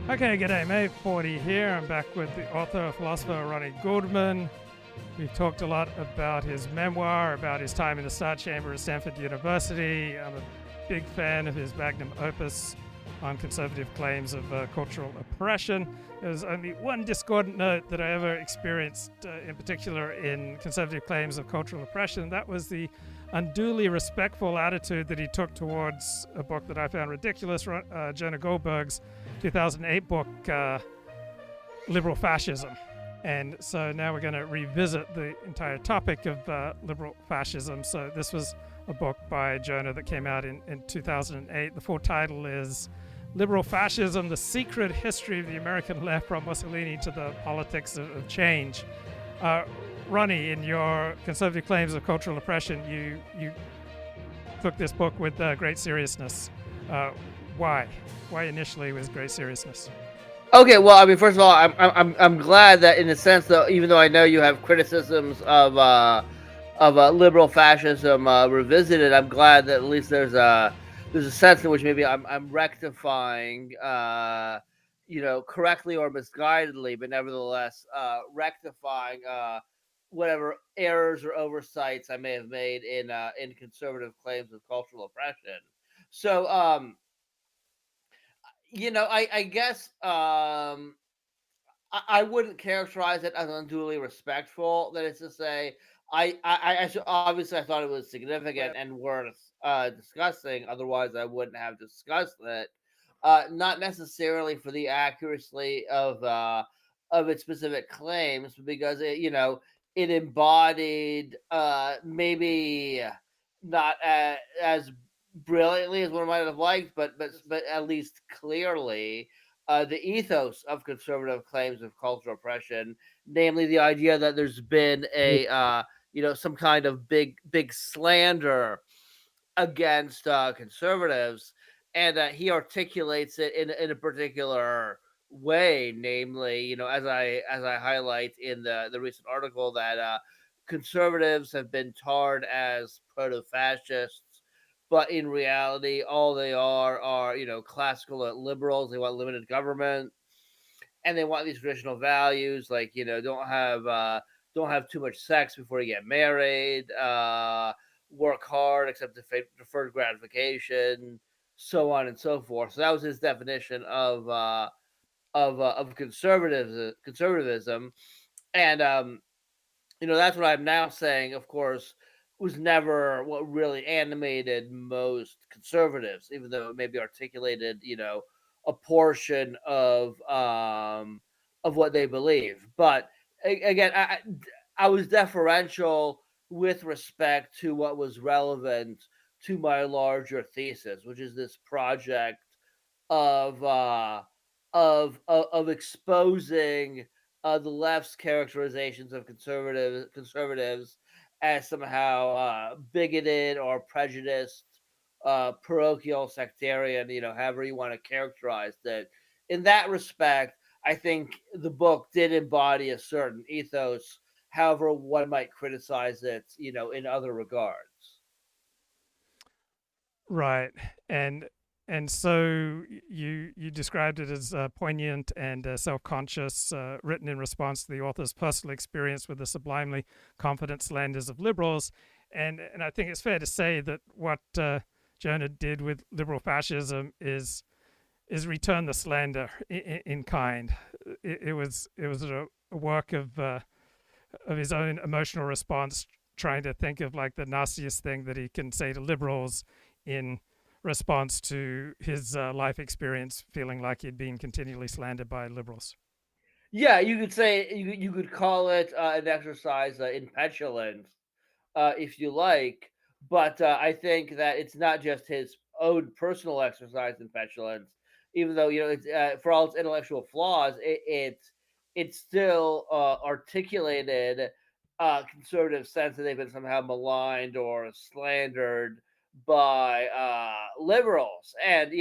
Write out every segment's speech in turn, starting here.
Okay, g'day, May 40 here. I'm back with the author, philosopher Rony Guldmann. We've talked a lot about his memoir, about his time in the Star Chamber at Stanford University. I'm a big fan of his magnum opus on conservative claims of cultural oppression. There's only one discordant note that I ever experienced, in particular in conservative claims of cultural oppression. That was the unduly respectful attitude that he took towards a book that I found ridiculous, Jonah Goldberg's 2008 book, Liberal Fascism. And so now we're going to revisit the entire topic of liberal fascism. So this was a book by Jonah that came out in 2008. The full title is Liberal Fascism, The Secret History of the American Left from Mussolini to the Politics of Change. Rony, in your conservative claims of cultural oppression, you took this book with great seriousness. Why? Why initially with great seriousness? Okay, well, I mean, first of all, I'm glad that, in a sense, though, even though I know you have criticisms of liberal fascism revisited, I'm glad that at least there's a sense in which maybe I'm rectifying, correctly or misguidedly, but nevertheless rectifying whatever errors or oversights I may have made in conservative claims of cultural oppression. So, I guess I wouldn't characterize it as unduly respectful. That is to say, obviously I thought it was significant and worth discussing. Otherwise, I wouldn't have discussed it. Not necessarily for the accuracy of its specific claims, because it embodied maybe not as brilliantly as one might have liked, but at least clearly the ethos of conservative claims of cultural oppression, namely the idea that there's been a some kind of big slander against conservatives, and he articulates it in a particular way, namely, as I highlight in the recent article, that conservatives have been tarred as proto-fascists, but in reality, all they are classical liberals. They want limited government, and they want these traditional values like don't have too much sex before you get married, work hard, accept deferred gratification, so on and so forth. So that was his definition of conservatism, and that's what I'm now saying. Of course, was never what really animated most conservatives, even though it maybe articulated, a portion of what they believe. But again, I was deferential with respect to what was relevant to my larger thesis, which is this project of exposing the left's characterizations of conservatives as somehow bigoted or prejudiced, parochial, sectarian, however you want to characterize that. In that respect, I think the book did embody a certain ethos. However, one might criticize it, in other regards. Right, and so you described it as poignant and self-conscious, written in response to the author's personal experience with the sublimely confident slanders of liberals, and I think it's fair to say that what Jonah did with liberal fascism is return the slander in kind. It was a work of his own emotional response, trying to think of like the nastiest thing that he can say to liberals in response to his life experience, feeling like he'd been continually slandered by liberals. Yeah, you could say you could call it an exercise in petulance, if you like. But I think that it's not just his own personal exercise in petulance, even though it's for all its intellectual flaws, it still articulated conservative sense that they've been somehow maligned or slandered by liberals, and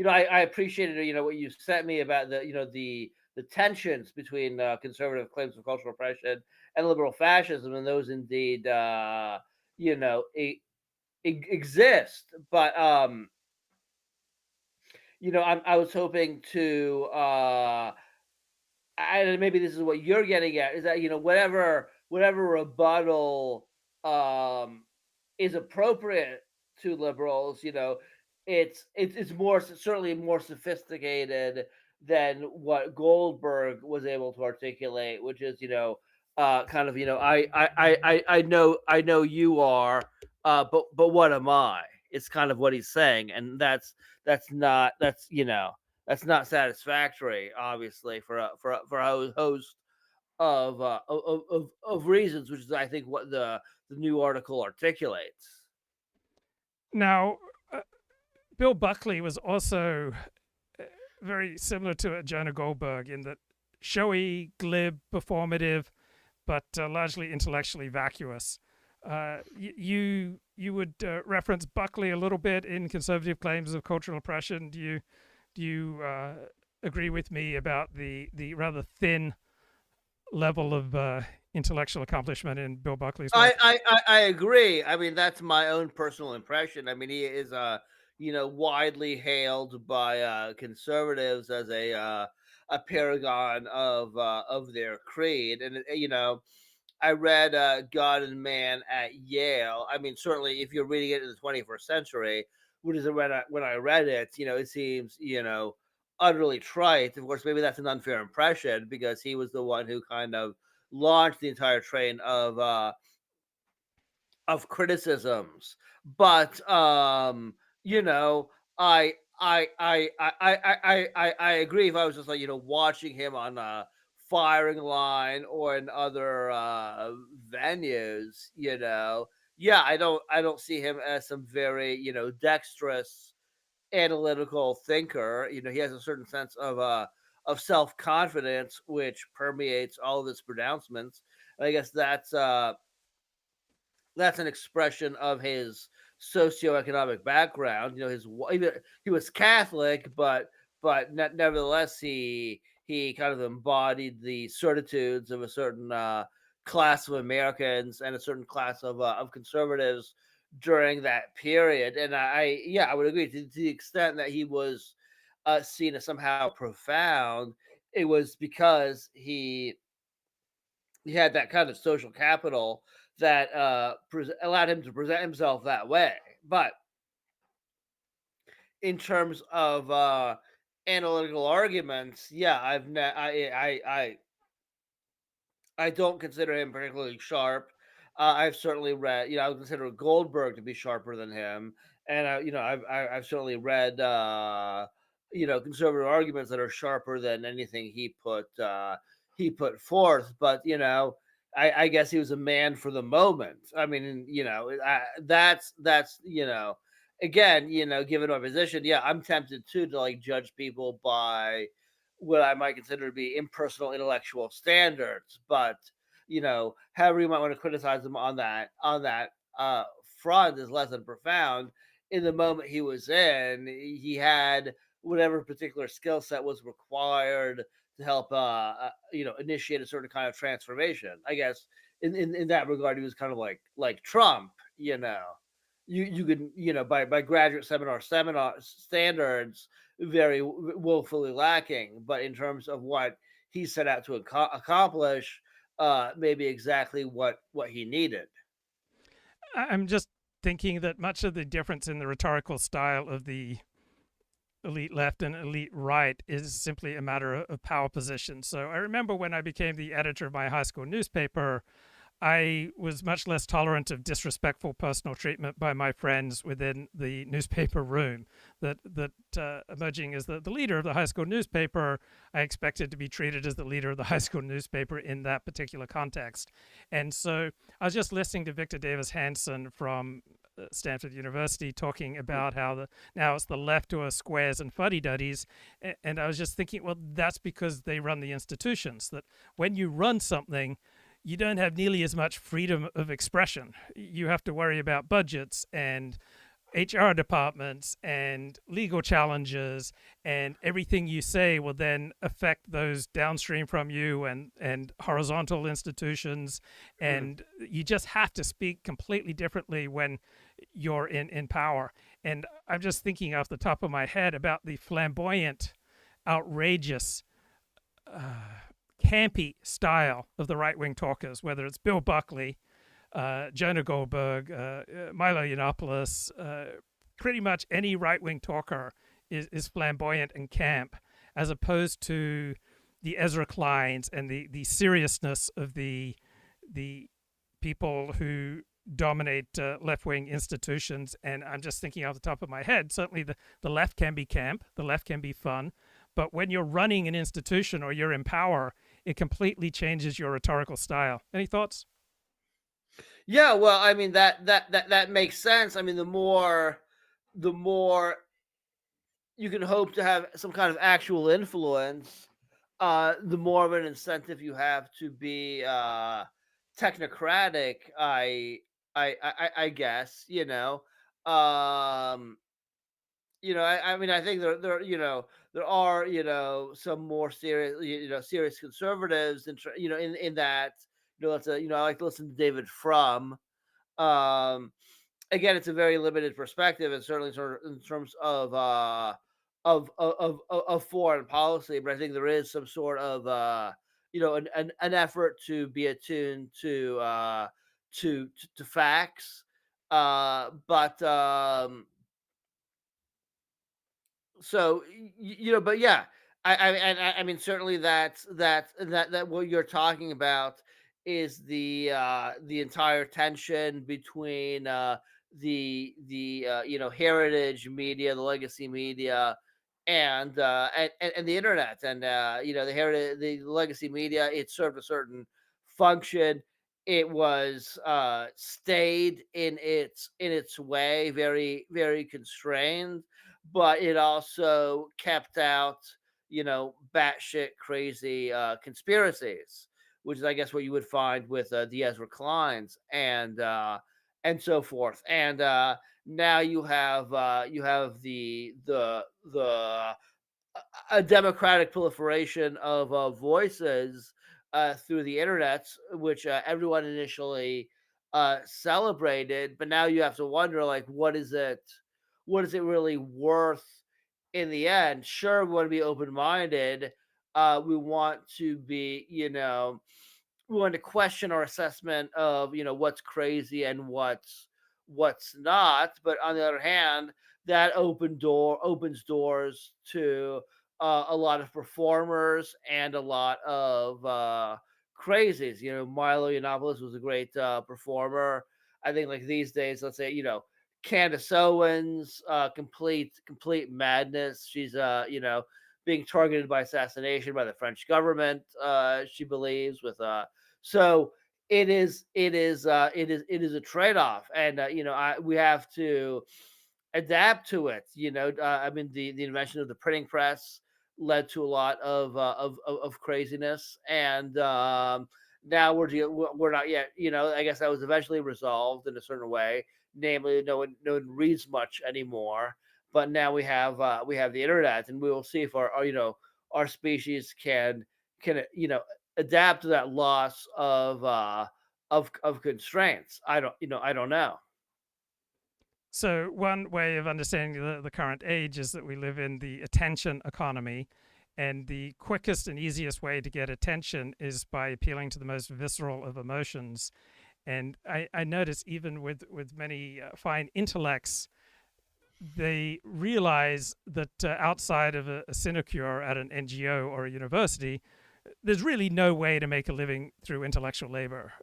I appreciated what you sent me about the tensions between conservative claims of cultural oppression and liberal fascism, and those indeed you know e- exist. But I was hoping to and maybe this is what you're getting at, is that whatever rebuttal um is appropriate to liberals, it's more certainly more sophisticated than what Goldberg was able to articulate, which is kind of I know you are, but what am I? It's kind of what he's saying, and that's not satisfactory, obviously, for a host of reasons, which is, I think, what the new article articulates. Now, Bill Buckley was also very similar to Jonah Goldberg in that showy, glib, performative, but largely intellectually vacuous. You would reference Buckley a little bit in conservative claims of cultural oppression. Do you agree with me about the rather thin level of intellectual accomplishment in Bill Buckley's work? I agree. I mean, that's my own personal impression. I mean, he is widely hailed by conservatives as a paragon of their creed, and I read God and Man at Yale. I mean, certainly, if you're reading it in the 21st century, which is when I read it, it seems utterly trite. Of course, maybe that's an unfair impression because he was the one who kind of launched the entire train of criticisms. But you know, I agree. If I was just like watching him on a firing line or in other venues, yeah, I don't see him as some very dexterous analytical thinker. He has a certain sense of self confidence which permeates all of his pronouncements. And I guess that's an expression of his socioeconomic background. He was Catholic, but nevertheless he kind of embodied the certitudes of a certain class of Americans and a certain class of conservatives during that period. And I would agree to the extent that he was seen as somehow profound. It was because he had that kind of social capital that allowed him to present himself that way. But in terms of analytical arguments, yeah, I don't consider him particularly sharp. I've certainly read, I would consider Goldberg to be sharper than him, and I've certainly read, conservative arguments that are sharper than anything he put forth. But I guess he was a man for the moment. I mean, that's again, given my position, yeah, I'm tempted too to like judge people by what I might consider to be impersonal intellectual standards. But however you might want to criticize them on that front is less than profound. In the moment he was in, he had whatever particular skill set was required to help initiate a certain kind of transformation. I guess in that regard, he was kind of like Trump. You could by graduate seminar standards, very woefully lacking. But in terms of what he set out to accomplish, maybe exactly what he needed. I'm just thinking that much of the difference in the rhetorical style of the elite left and elite right is simply a matter of power position. So I remember when I became the editor of my high school newspaper, I was much less tolerant of disrespectful personal treatment by my friends within the newspaper room. That emerging as the leader of the high school newspaper, I expected to be treated as the leader of the high school newspaper in that particular context. And so I was just listening to Victor Davis Hanson from Stanford University talking about how now it's the left who are squares and fuddy-duddies. And I was just thinking, well, that's because they run the institutions. That when you run something, you don't have nearly as much freedom of expression. You have to worry about budgets and HR departments and legal challenges, and everything you say will then affect those downstream from you and horizontal institutions. And you just have to speak completely differently when you're in power. And I'm just thinking off the top of my head about the flamboyant, outrageous, campy style of the right wing talkers, whether it's Bill Buckley, Jonah Goldberg, Milo Yiannopoulos, pretty much any right wing talker is flamboyant and camp, as opposed to the Ezra Kleins and the seriousness of the people who dominate left wing institutions. And I'm just thinking off the top of my head, certainly the left can be camp, the left can be fun, but when you're running an institution or you're in power, it completely changes your rhetorical style. Any thoughts? Yeah, well, I mean that makes sense. I mean, the more you can hope to have some kind of actual influence, the more of an incentive you have to be technocratic. I guess Um, I mean, I think there are some more serious serious conservatives in that let's I like to listen to David Frum. Um, Again, it's a very limited perspective, and certainly sort of in terms of foreign policy. But I think there is some sort of an effort to be attuned to facts. But so but yeah, I mean, certainly that what you're talking about is the entire tension between the heritage media, the legacy media, and the internet. And the legacy media, it served a certain function. It was stayed in its way, very very constrained, but it also kept out, batshit crazy conspiracies, which is, I guess, what you would find with the Ezra Kleins and so forth. And now you have the a democratic proliferation of voices through the internet, which everyone initially celebrated, but now you have to wonder, like, what is it really worth in the end? Sure, we want to be open minded. We want to be, we want to question our assessment of what's crazy and what's not. But on the other hand, that opens doors to a lot of performers and a lot of crazies. Milo Yiannopoulos was a great performer. I think, like, these days, let's say, Candace Owens, complete madness. She's being targeted by assassination by the French government. She believes with so it is a trade off, and we have to adapt to it. I mean, the invention of the printing press led to a lot of craziness, and now we're not yet. I guess that was eventually resolved in a certain way. Namely, no one reads much anymore. But now we have the internet, and we will see if our species can adapt to that loss of constraints. I don't know. So, one way of understanding the current age is that we live in the attention economy. And the quickest and easiest way to get attention is by appealing to the most visceral of emotions. And I notice, even with many fine intellects, they realize that outside of a sinecure at an NGO or a university, there's really no way to make a living through intellectual labor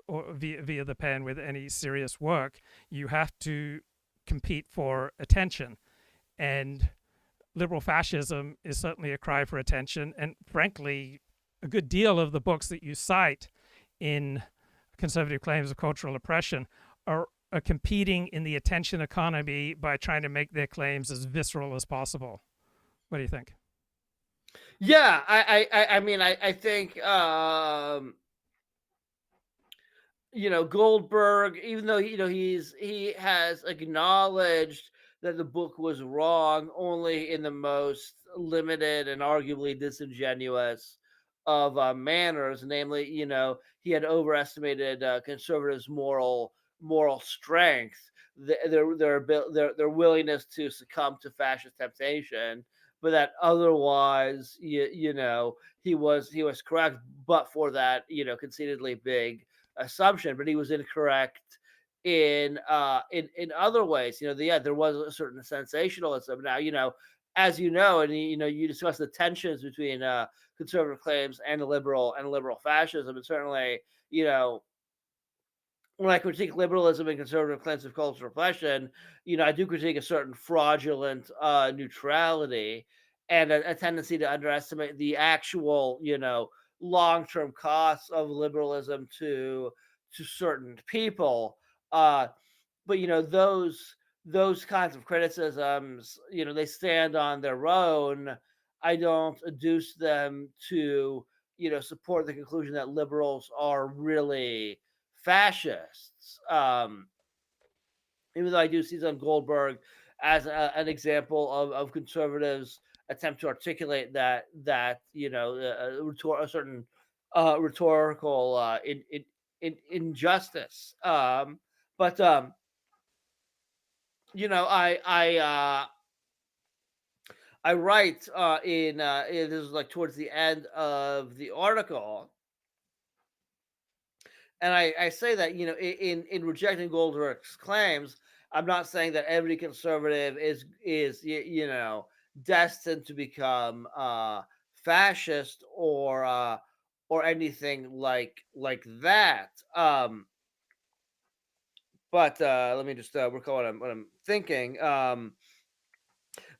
or via the pen with any serious work. You have to compete for attention. And liberal fascism is certainly a cry for attention. And frankly, a good deal of the books that you cite in conservative claims of cultural oppression are competing in the attention economy by trying to make their claims as visceral as possible. What do you think? Yeah, I mean, I think Goldberg, even though he has acknowledged that the book was wrong, only in the most limited and arguably disingenuous of manners. Namely, he had overestimated conservatives' moral strength, their willingness to succumb to fascist temptation, but that otherwise, he was correct, but for that, conceitedly big assumption, but he was incorrect in other ways. There was a certain sensationalism. Now, as and you discuss the tensions between conservative claims and liberal fascism, and certainly, you know, when I critique liberalism and conservative claims of cultural repression, I do critique a certain fraudulent neutrality and a tendency to underestimate the actual, long-term costs of liberalism to certain people. Uh, but those kinds of criticisms, they stand on their own. I don't adduce them to support the conclusion that liberals are really fascists. Even though I do see some Goldberg as an example of conservatives attempt to articulate a certain rhetorical injustice. But you know, I write this is like towards the end of the article, and I say that in rejecting Goldberg's claims, I'm not saying that every conservative is destined to become fascist or anything like that. But let me just recall what I'm thinking.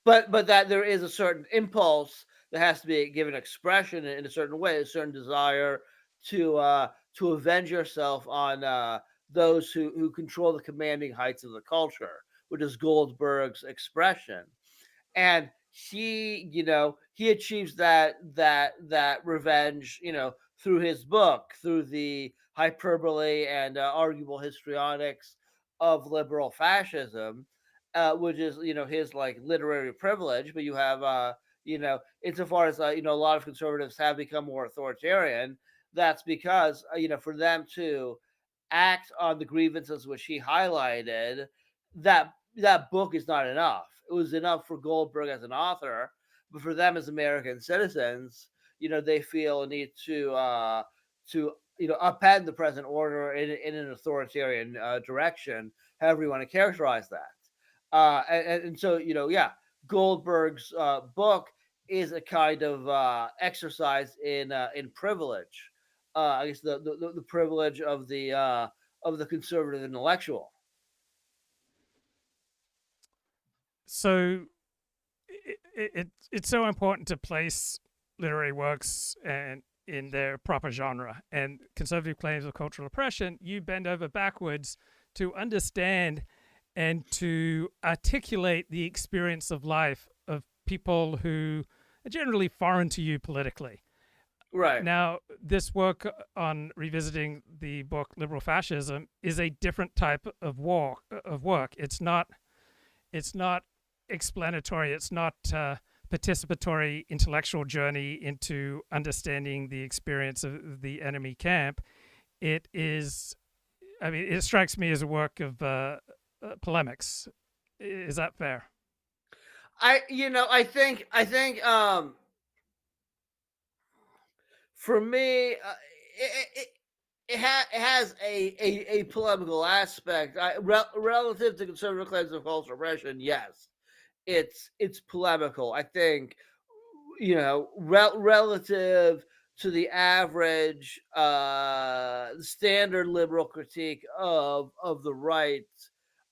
But that there is a certain impulse that has to be given expression in a certain way, a certain desire to avenge yourself on those who control the commanding heights of the culture, which is Goldberg's expression. And he achieves that revenge, through his book, through the hyperbole and arguable histrionics of liberal fascism, which is his like literary privilege. But you have insofar as a lot of conservatives have become more authoritarian, that's because for them to act on the grievances which he highlighted, that book is not enough. It was enough for Goldberg as an author, but for them as American citizens, they feel a need to upend the present order in an authoritarian direction, however you want to characterize that. And so yeah, Goldberg's book is a kind of exercise in privilege. I guess the privilege of the conservative intellectual. So it's so important to place literary works and in their proper genre. And conservative claims of cultural oppression, you bend over backwards to understand and to articulate the experience of life of people who are generally foreign to you politically. Right. Now, this work on revisiting the book Liberal Fascism is a different type of work. It's not explanatory. It's not participatory intellectual journey into understanding the experience of the enemy camp. It is, I mean, it strikes me as a work of polemics. Is that fair? I think for me, it has a polemical aspect. Relative to conservative claims of cultural oppression, yes, it's polemical. I think relative to the average standard liberal critique of the right,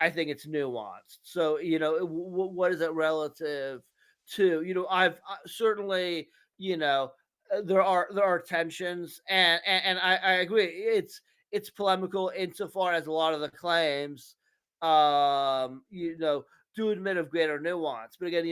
I think it's nuanced. So what is it relative to? I've certainly there are tensions, and I agree. It's polemical insofar as a lot of the claims do admit of greater nuance. But again,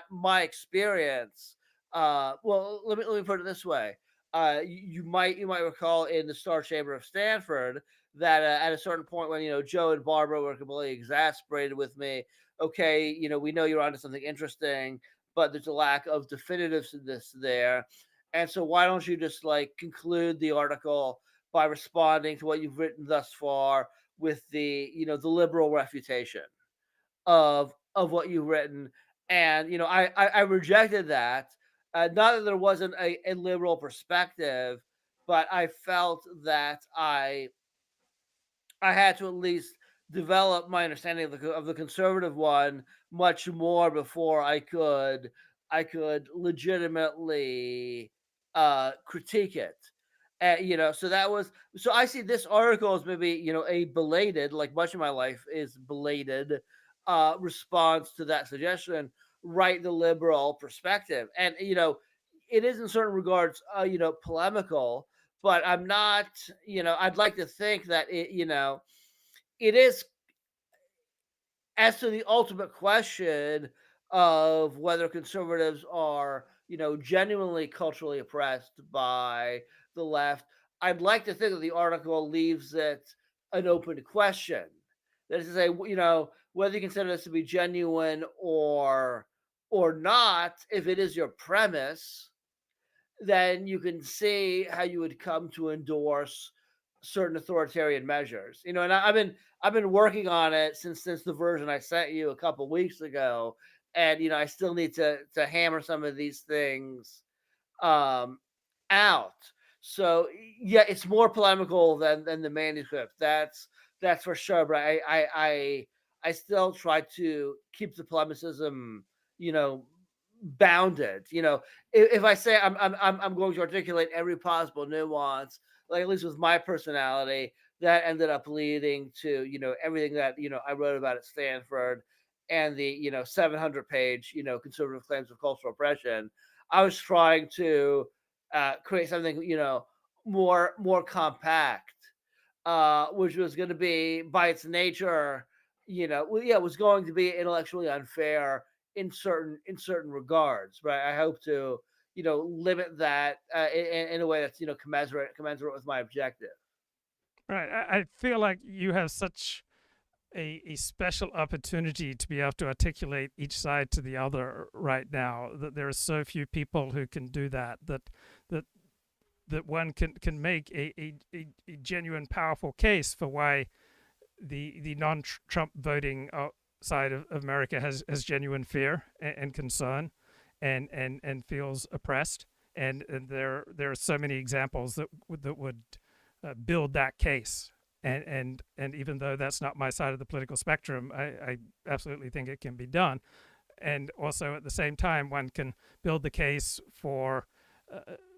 my experience. Well, let me put it this way. You might recall in the Star Chamber of Stanford that at a certain point when Joe and Barbara were completely exasperated with me. Okay, we know you're onto something interesting, but there's a lack of definitiveness there, and so why don't you just like conclude the article by responding to what you've written thus far with the the liberal refutation of what you've written. And I rejected that. Not that there wasn't a liberal perspective, but I felt that I had to at least develop my understanding of the conservative one much more before I could legitimately critique it. So that was so I see this article as maybe a belated, like much of my life is belated, response to that suggestion, right? The liberal perspective, and it is in certain regards, polemical, but I'm not. I'd like to think that it is, as to the ultimate question of whether conservatives are, genuinely culturally oppressed by the left. I'd like to think that the article leaves it an open question. That is to say, whether you consider this to be genuine or not. If it is your premise, then you can see how you would come to endorse certain authoritarian measures. And I've been working on it since the version I sent you a couple weeks ago, and I still need to hammer some of these things um, out. So yeah, it's more polemical than the manuscript. That's for sure. But I still try to keep the polemicism, you know, bounded. If I say I'm going to articulate every possible nuance, like at least with my personality, that ended up leading to everything that I wrote about at Stanford, and the 700 page conservative claims of cultural oppression. I was trying to create something more compact, which was going to be by its nature, it was going to be intellectually unfair in certain regards. But I hope to limit that in a way that's commensurate with my objective. Right. I feel like you have such a special opportunity to be able to articulate each side to the other right now. That there are so few people who can do that. That that one can make a genuine, powerful case for why the non-Trump voting side of America has genuine fear and concern, and feels oppressed. And there are so many examples that would build that case. And even though that's not my side of the political spectrum, I absolutely think it can be done. And also at the same time, one can build the case for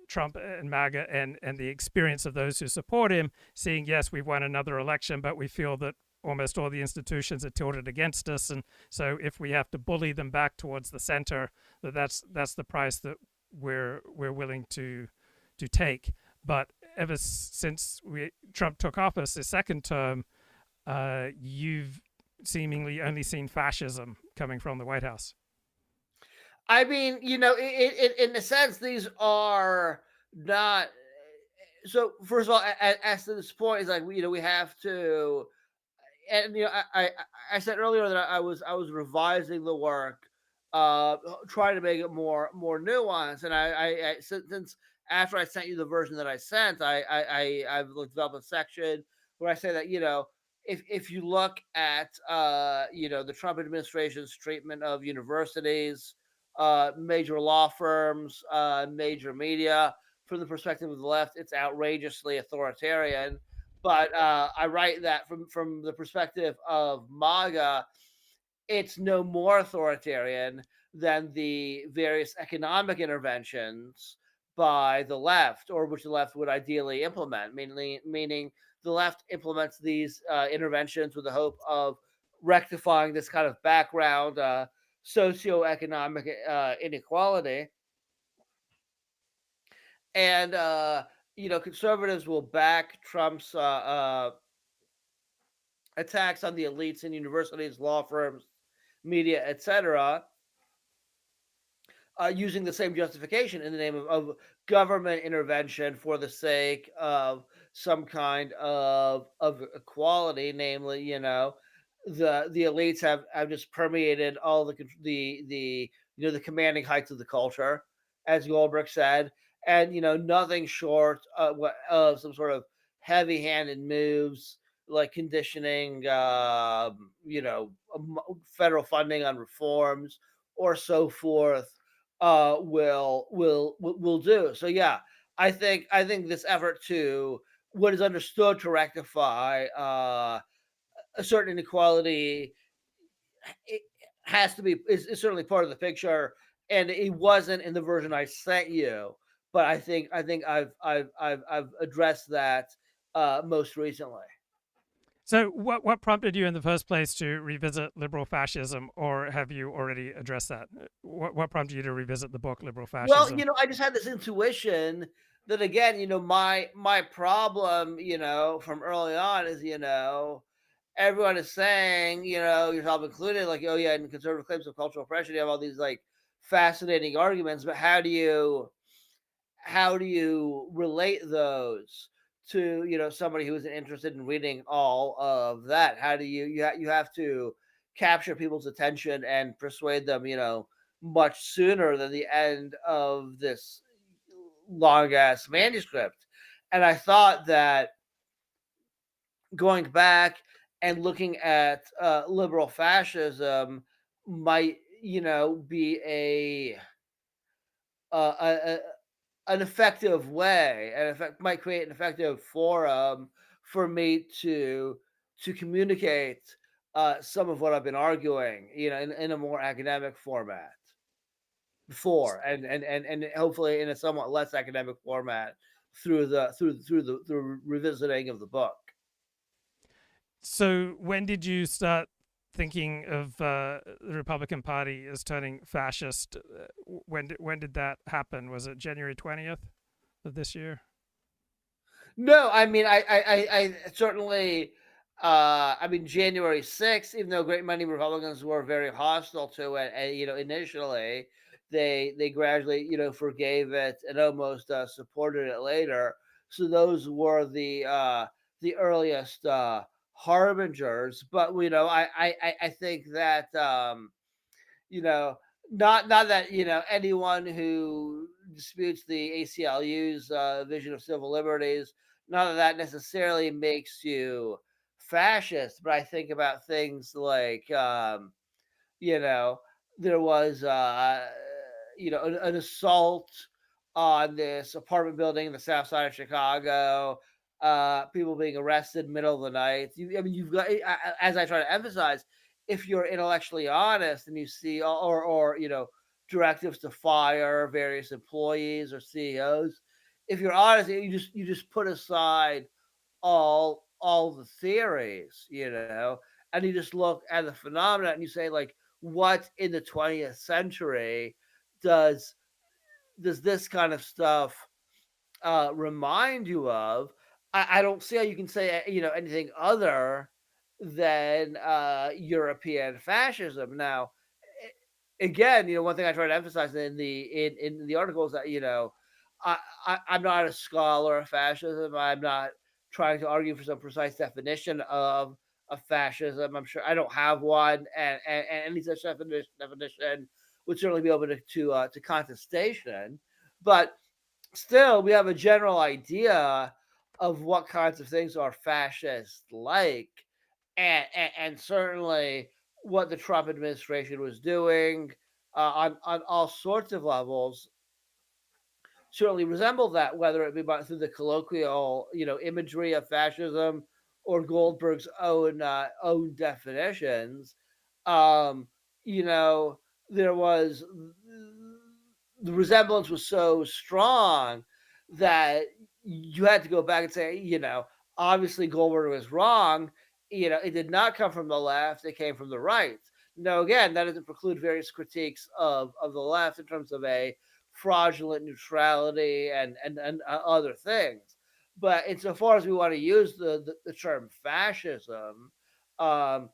Trump and MAGA, and the experience of those who support him, seeing, yes, we've won another election, but we feel that almost all the institutions are tilted against us. And so if we have to bully them back towards the center, that's the price that we're willing to take. But ever since Trump took office his second term, you've seemingly only seen fascism coming from the White House. I mean, in a sense, these are not. So first of all, as to this point, is like we have to, and I said earlier that I was revising the work, trying to make it more nuanced. And since after I sent you the version that I sent, I've developed a section where I say that if you look at the Trump administration's treatment of universities, major law firms, major media, from the perspective of the left, it's outrageously authoritarian. But I write that from the perspective of MAGA, it's no more authoritarian than the various economic interventions by the left, or which the left would ideally implement. Meaning the left implements these interventions with the hope of rectifying this kind of background socioeconomic inequality. And conservatives will back Trump's attacks on the elites in universities, law firms, media, etc., using the same justification in the name of government intervention for the sake of some kind of equality, namely, the elites have just permeated all the the commanding heights of the culture, as Goldberg said, and nothing short of some sort of heavy-handed moves like conditioning, federal funding on reforms or so forth, will do. So yeah, I think this effort to what is understood to rectify a certain inequality, it has to be is certainly part of the picture, and it wasn't in the version I sent you. But I think I've addressed that most recently. So, what prompted you in the first place to revisit liberal fascism, or have you already addressed that? What prompted you to revisit the book Liberal Well, Fascism? I just had this intuition that again, my problem, from early on is, everyone is saying, yourself included, like, oh yeah, in conservative claims of cultural oppression, you have all these like fascinating arguments, but how do you relate those to somebody who isn't interested in reading all of that? How do you have to capture people's attention and persuade them much sooner than the end of this long ass manuscript. And I thought that going back and looking at liberal fascism might be a an effective way, and effect might create an effective forum for me to communicate some of what I've been arguing, in a more academic format before, and hopefully in a somewhat less academic format through revisiting of the book. So, when did you start thinking of the Republican Party as turning fascist? When did that happen? Was it January 20th of this year? No, I mean, I certainly, I mean, January 6th, even though a great many Republicans were very hostile to it, and initially, they gradually, forgave it and almost supported it later. So those were the earliest harbingers. But I think that you know, not that anyone who disputes the ACLU's vision of civil liberties, none of that necessarily makes you fascist. But I think about things like, you know, there was, an assault on this apartment building in the south side of Chicago, people being arrested middle of the night. I mean, you've got, as I try to emphasize, if you're intellectually honest and you see, or directives to fire various employees or CEOs, if you're honest, you just put aside all the theories, and you just look at the phenomena and you say, like, what in the 20th century does this kind of stuff remind you of? I don't see how you can say anything other than European fascism. Now, again, one thing I try to emphasize in the article is that I'm not a scholar of fascism. I'm not trying to argue for some precise definition of fascism. I'm sure I don't have one, and any such definition would certainly be open to contestation. But still, we have a general idea of what kinds of things are fascist like, and certainly what the Trump administration was doing on all sorts of levels certainly resemble that, whether it be through the colloquial, imagery of fascism or Goldberg's own definitions. Um, you know, there was the resemblance was so strong that you had to go back and say, obviously Goldberg was wrong. It did not come from the left; it came from the right. Now, again, that doesn't preclude various critiques of the left in terms of a fraudulent neutrality and other things. But insofar as we want to use the term fascism, um,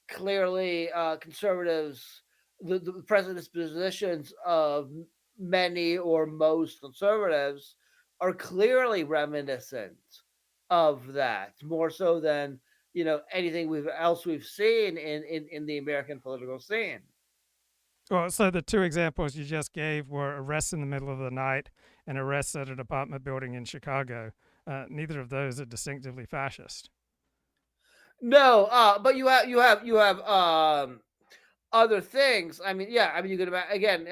clearly conservatives, the president's positions of many or most conservatives are clearly reminiscent of that, more so than anything we've seen in the American political scene. Well, so the two examples you just gave were arrests in the middle of the night and arrests at an apartment building in Chicago. Neither of those are distinctively fascist. No, but you have other things. I mean, yeah, I mean, you could imagine again.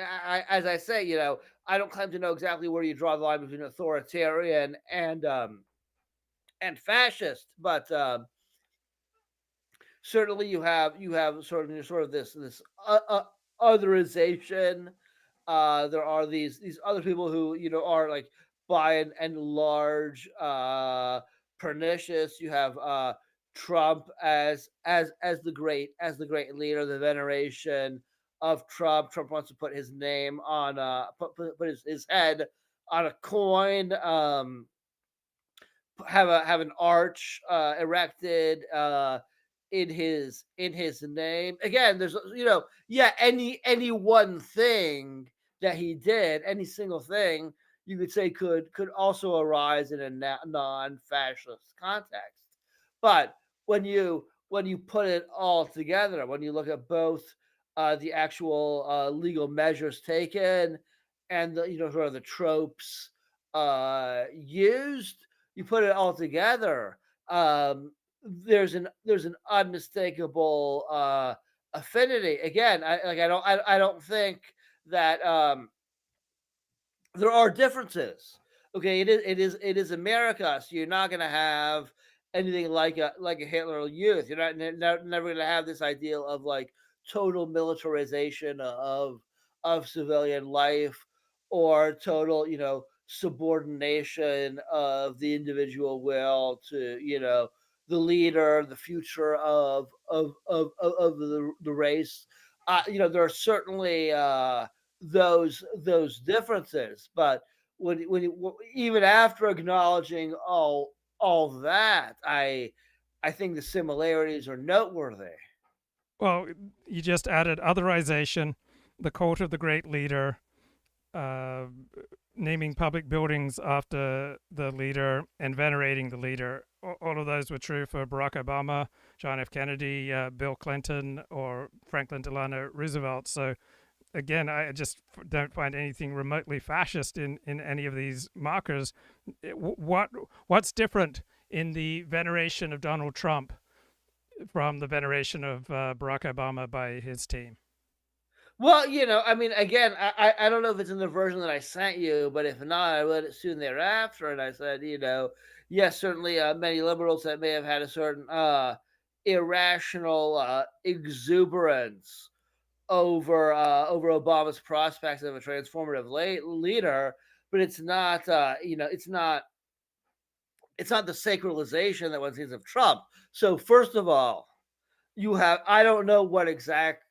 As I say, I don't claim to know exactly where you draw the line between authoritarian and fascist, but certainly you have sort of this otherization. There are these other people who are like by and large pernicious. You have Trump as the great leader, the veneration of Trump. Trump wants to put his name on put his head on a coin. Have an arch erected in his name. Again, there's yeah, any one thing that he did, any single thing you could say could also arise in a non-fascist context. But when you put it all together, when you look at both the actual legal measures taken and the sort of the tropes used, you put it all together, there's an unmistakable affinity. Again, I don't think that there are differences. Okay, it is America, so you're not going to have anything like a Hitler Youth. You're never going to have this ideal of like total militarization of civilian life, or total subordination of the individual will to the leader, the future of the race. There are certainly those differences. But even after acknowledging all that, I think the similarities are noteworthy. Well, you just added otherization, the cult of the great leader, uh, naming public buildings after the leader, and venerating the leader. All of those were true for Barack Obama, John F. Kennedy, Bill Clinton, or Franklin Delano Roosevelt. So again, I just don't find anything remotely fascist in any of these markers. What's different in the veneration of Donald Trump from the veneration of Barack Obama by his team? Well, I mean, again, I don't know if it's in the version that I sent you, but if not, I read it soon thereafter, and I said, yes, certainly many liberals that may have had a certain irrational exuberance over Obama's prospects of a transformative leader, but it's not the sacralization that one sees of Trump. So first of all, you have I don't know what exact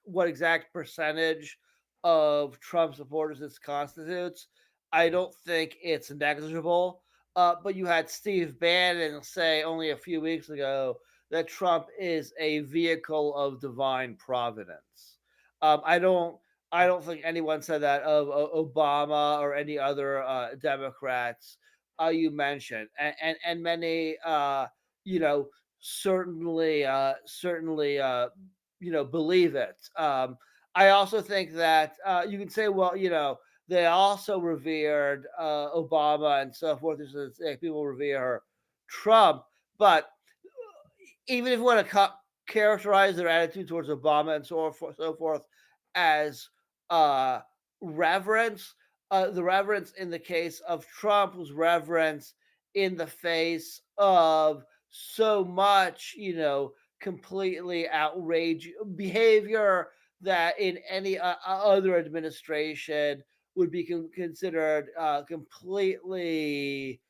percentage of Trump supporters this constitutes. I don't think it's negligible. But you had Steve Bannon say only a few weeks ago that Trump is a vehicle of divine providence. I don't think anyone said that of Obama or any other Democrats you mentioned, and many you know certainly believe it. I also think that you can say, well, they also revered Obama and so forth. People revere Trump, but even if you want to characterize their attitude towards Obama and so forth as uh, reverence, the reverence in the case of Trump was reverence in the face of so much, completely outrageous behavior that in any other administration would be considered completely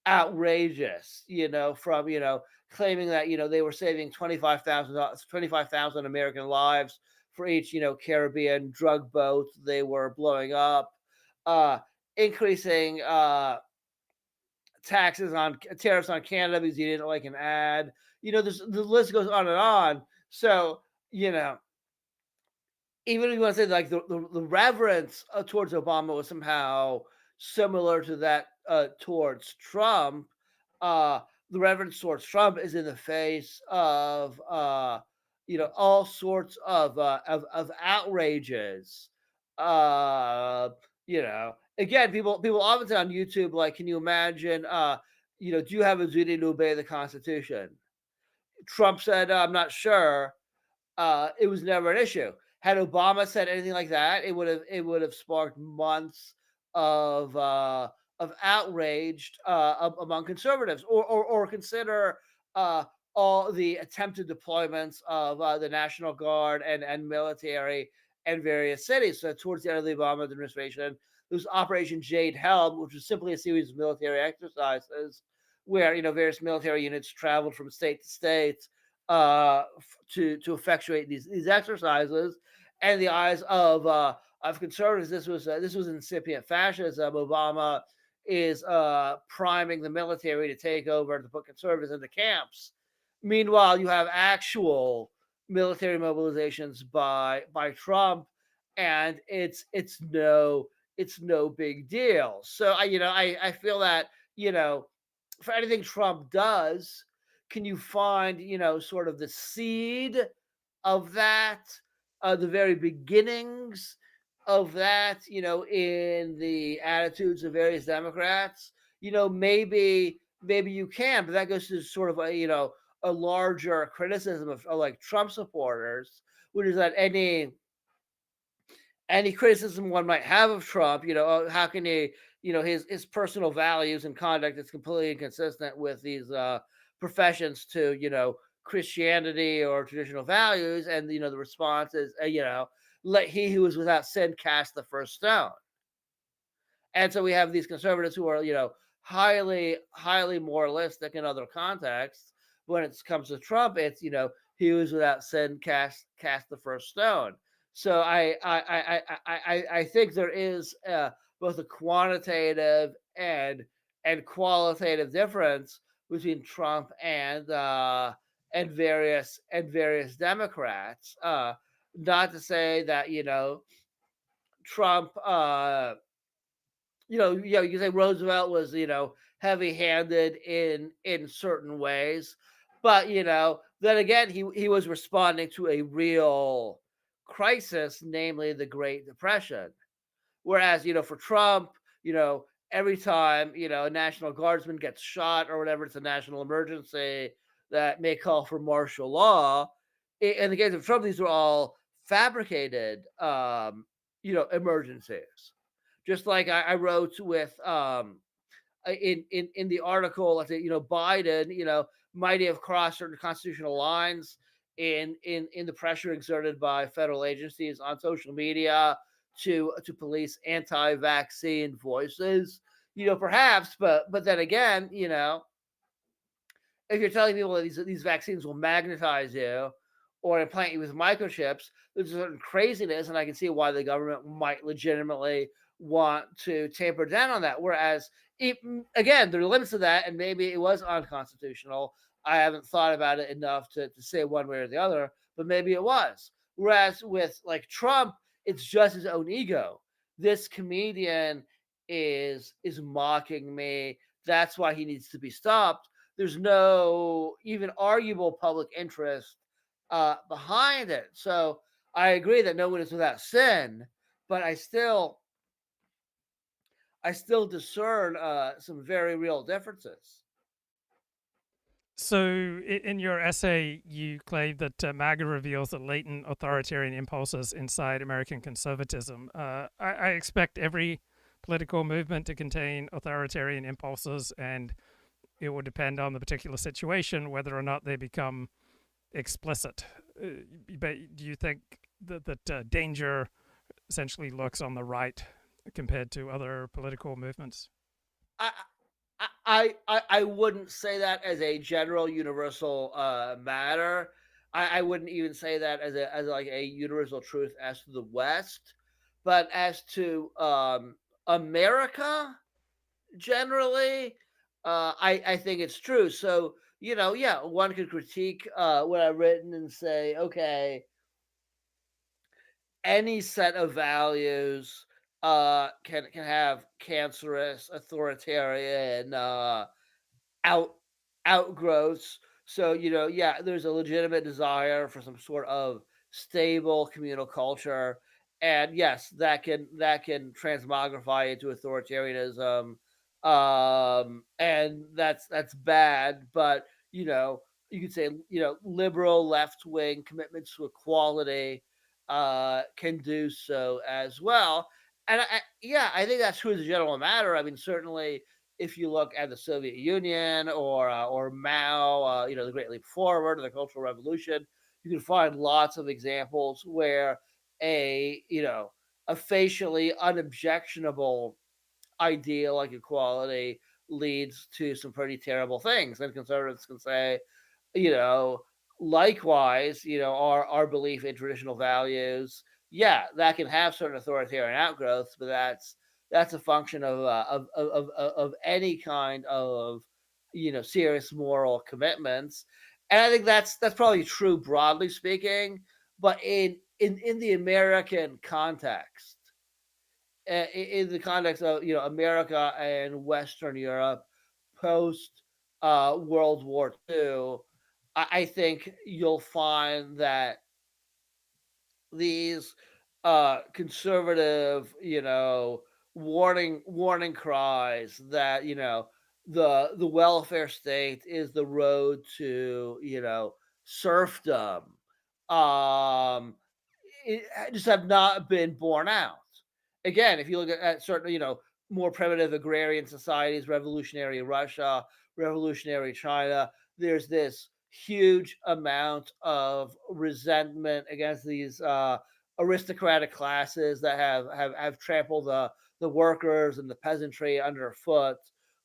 outrageous, from claiming that they were saving 25,000 American lives for each Caribbean drug boat they were blowing up, uh, increasing tariffs on Canada because you didn't like an ad. The list goes on and on. So you know even if you want to say like the reverence towards Obama was somehow similar to that towards Trump, uh, the reverence towards Trump is in the face of all sorts of outrages. Again, people often say on YouTube, like, can you imagine? Do you have a duty to obey the Constitution? Trump said, I'm not sure. It was never an issue. Had Obama said anything like that, it would have sparked months of uh, of outrage among conservatives. Or consider uh, all the attempted deployments of the National Guard and military and various cities. So towards the end of the Obama administration, there was Operation Jade Helm, which was simply a series of military exercises where various military units traveled from state to state to effectuate these exercises. And in the eyes of conservatives, this was incipient fascism. Obama is priming the military to take over to put conservatives into camps. Meanwhile, you have actual military mobilizations by Trump, and it's no big deal. So I feel that for anything Trump does, can you find, sort of the seed of that, the very beginnings of that, in the attitudes of various Democrats? Maybe you can, but that goes to sort of a larger criticism of like Trump supporters, which is that any criticism one might have of Trump, how can he, his personal values and conduct is completely inconsistent with these professions to, Christianity or traditional values, and the response is, let he who is without sin cast the first stone. And so we have these conservatives who are, highly, highly moralistic in other contexts. When it comes to Trump, it's, he who is without sin cast the first stone. So I think there is both a quantitative and qualitative difference between Trump and various Democrats. Not to say that Trump you can say Roosevelt was, heavy-handed in certain ways, but then again, he was responding to a real crisis, namely the Great Depression. Whereas, for Trump, every time a National Guardsman gets shot or whatever, it's a national emergency that may call for martial law. In the case of Trump, these were all fabricated, emergencies. Just like I wrote with in the article, I say, Biden, might have crossed certain constitutional lines in the pressure exerted by federal agencies on social media to police anti-vaccine voices, perhaps, but then again, if you're telling people that these vaccines will magnetize you or implant you with microchips, there's a certain craziness, and I can see why the government might legitimately want to taper down on that. Whereas, again, there are limits to that, and maybe it was unconstitutional. I haven't thought about it enough to say one way or the other, but maybe it was. Whereas with like Trump, it's just his own ego. This comedian is mocking me. That's why he needs to be stopped. There's no even arguable public interest behind it. So I agree that no one is without sin, but I still discern some very real differences. So, in your essay, you claim that MAGA reveals the latent authoritarian impulses inside American conservatism. I expect every political movement to contain authoritarian impulses, and it will depend on the particular situation whether or not they become explicit. But do you think that danger essentially lurks on the right compared to other political movements? I I wouldn't say that as a general universal matter. I wouldn't even say that as like a universal truth as to the West, but as to America generally, I think it's true. So yeah, one could critique what I've written and say, okay, any set of values can have cancerous authoritarian outgrowths. So, yeah, there's a legitimate desire for some sort of stable communal culture. And yes, that can transmogrify into authoritarianism. And that's bad, but you could say, liberal left wing commitments to equality can do so as well. And yeah, I think that's true as a general matter. I mean, certainly if you look at the Soviet Union or Mao, the Great Leap Forward or the Cultural Revolution, you can find lots of examples where a facially unobjectionable idea like equality leads to some pretty terrible things. And conservatives can say, you know, likewise, our belief in traditional values, yeah, that can have certain authoritarian outgrowths, but that's a function of any kind of serious moral commitments. And I think that's probably true broadly speaking, but in the American context, in the context of America and Western Europe post World War II, I think you'll find that these conservative, warning cries that the welfare state is the road to serfdom, um, just have not been borne out. Again, if you look at certain, more primitive agrarian societies, revolutionary Russia, revolutionary China, there's this huge amount of resentment against these aristocratic classes that have trampled the workers and the peasantry underfoot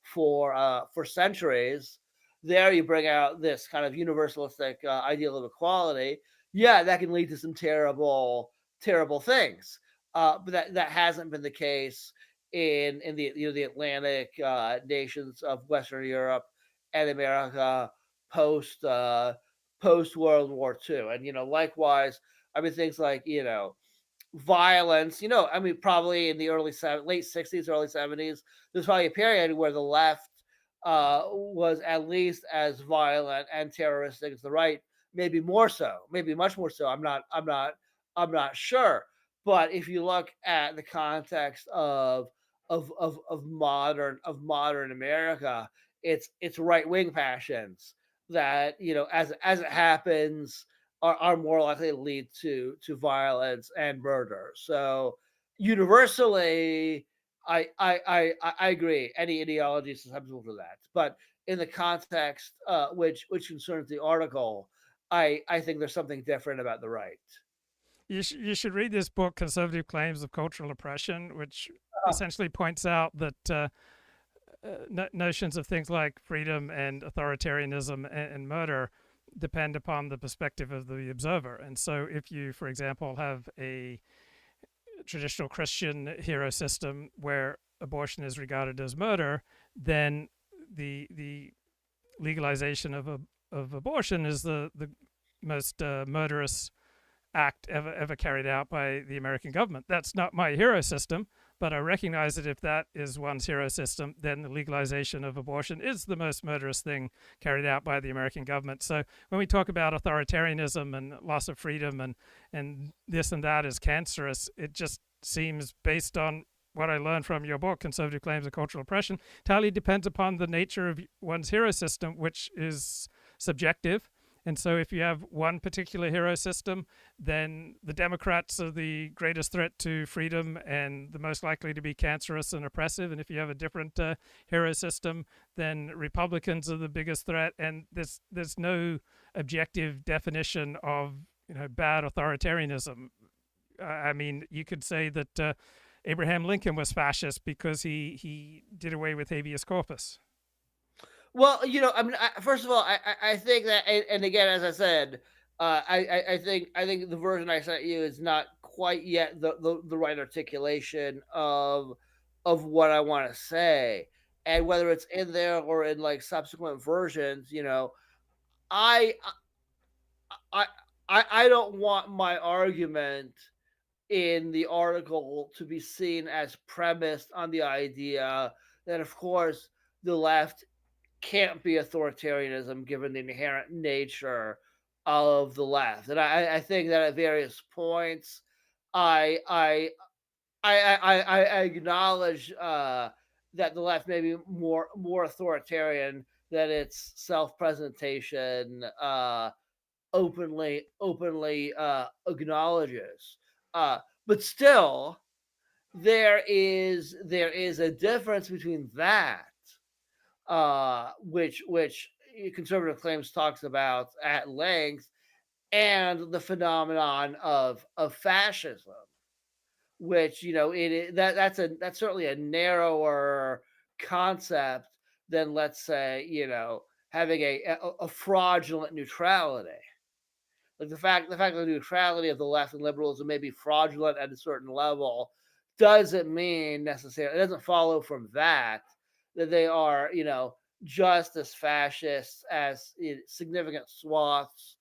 for centuries. There, you bring out this kind of universalistic ideal of equality. Yeah, that can lead to some terrible things. But that hasn't been the case in the Atlantic nations of Western Europe and America post post World War II. And likewise, I mean things like violence. I mean, probably in the late '60s, early '70s, there's probably a period where the left was at least as violent and terroristic as the right, maybe more so, maybe much more so. I'm not sure. But if you look at the context of modern America, it's right wing passions that as it happens are more likely to lead to violence and murder. So universally, I agree. Any ideology is susceptible to that, but in the context which concerns the article, I think there's something different about the right. You should read this book, Conservative Claims of Cultural Oppression, which Oh, essentially points out that notions of things like freedom and authoritarianism and murder depend upon the perspective of the observer. And so, if you, for example, have a traditional Christian hero system where abortion is regarded as murder, then the legalization of abortion is the most murderous act ever carried out by the American government. That's not my hero system, but I recognize that if that is one's hero system, then the legalization of abortion is the most murderous thing carried out by the American government. So when we talk about authoritarianism and loss of freedom and this and that is cancerous, it just seems, based on what I learned from your book, Conservative Claims of Cultural Oppression, entirely depends upon the nature of one's hero system, which is subjective. And so, if you have one particular hero system, then the Democrats are the greatest threat to freedom and the most likely to be cancerous and oppressive. And if you have a different hero system, then Republicans are the biggest threat. And there's no objective definition of bad authoritarianism. I mean, you could say that Abraham Lincoln was fascist because he did away with habeas corpus. well, I mean, first of all, I think that, and again, as I said, I think the version I sent you is not quite yet the right articulation of what I want to say, and whether it's in there or in like subsequent versions, I I I don't want my argument in the article to be seen as premised on the idea that, of course, the left can't be authoritarianism given the inherent nature of the left. And I think that at various points, I I I acknowledge that the left may be more authoritarian than its self presentation openly acknowledges. But still, there is a difference between that, which conservative claims talks about at length, and the phenomenon of fascism, which that's certainly a narrower concept than, let's say, having a fraudulent neutrality. Like the fact that the neutrality of the left and liberalism may be fraudulent at a certain level doesn't mean necessarily, it doesn't follow from that they are, just as fascist as significant swaths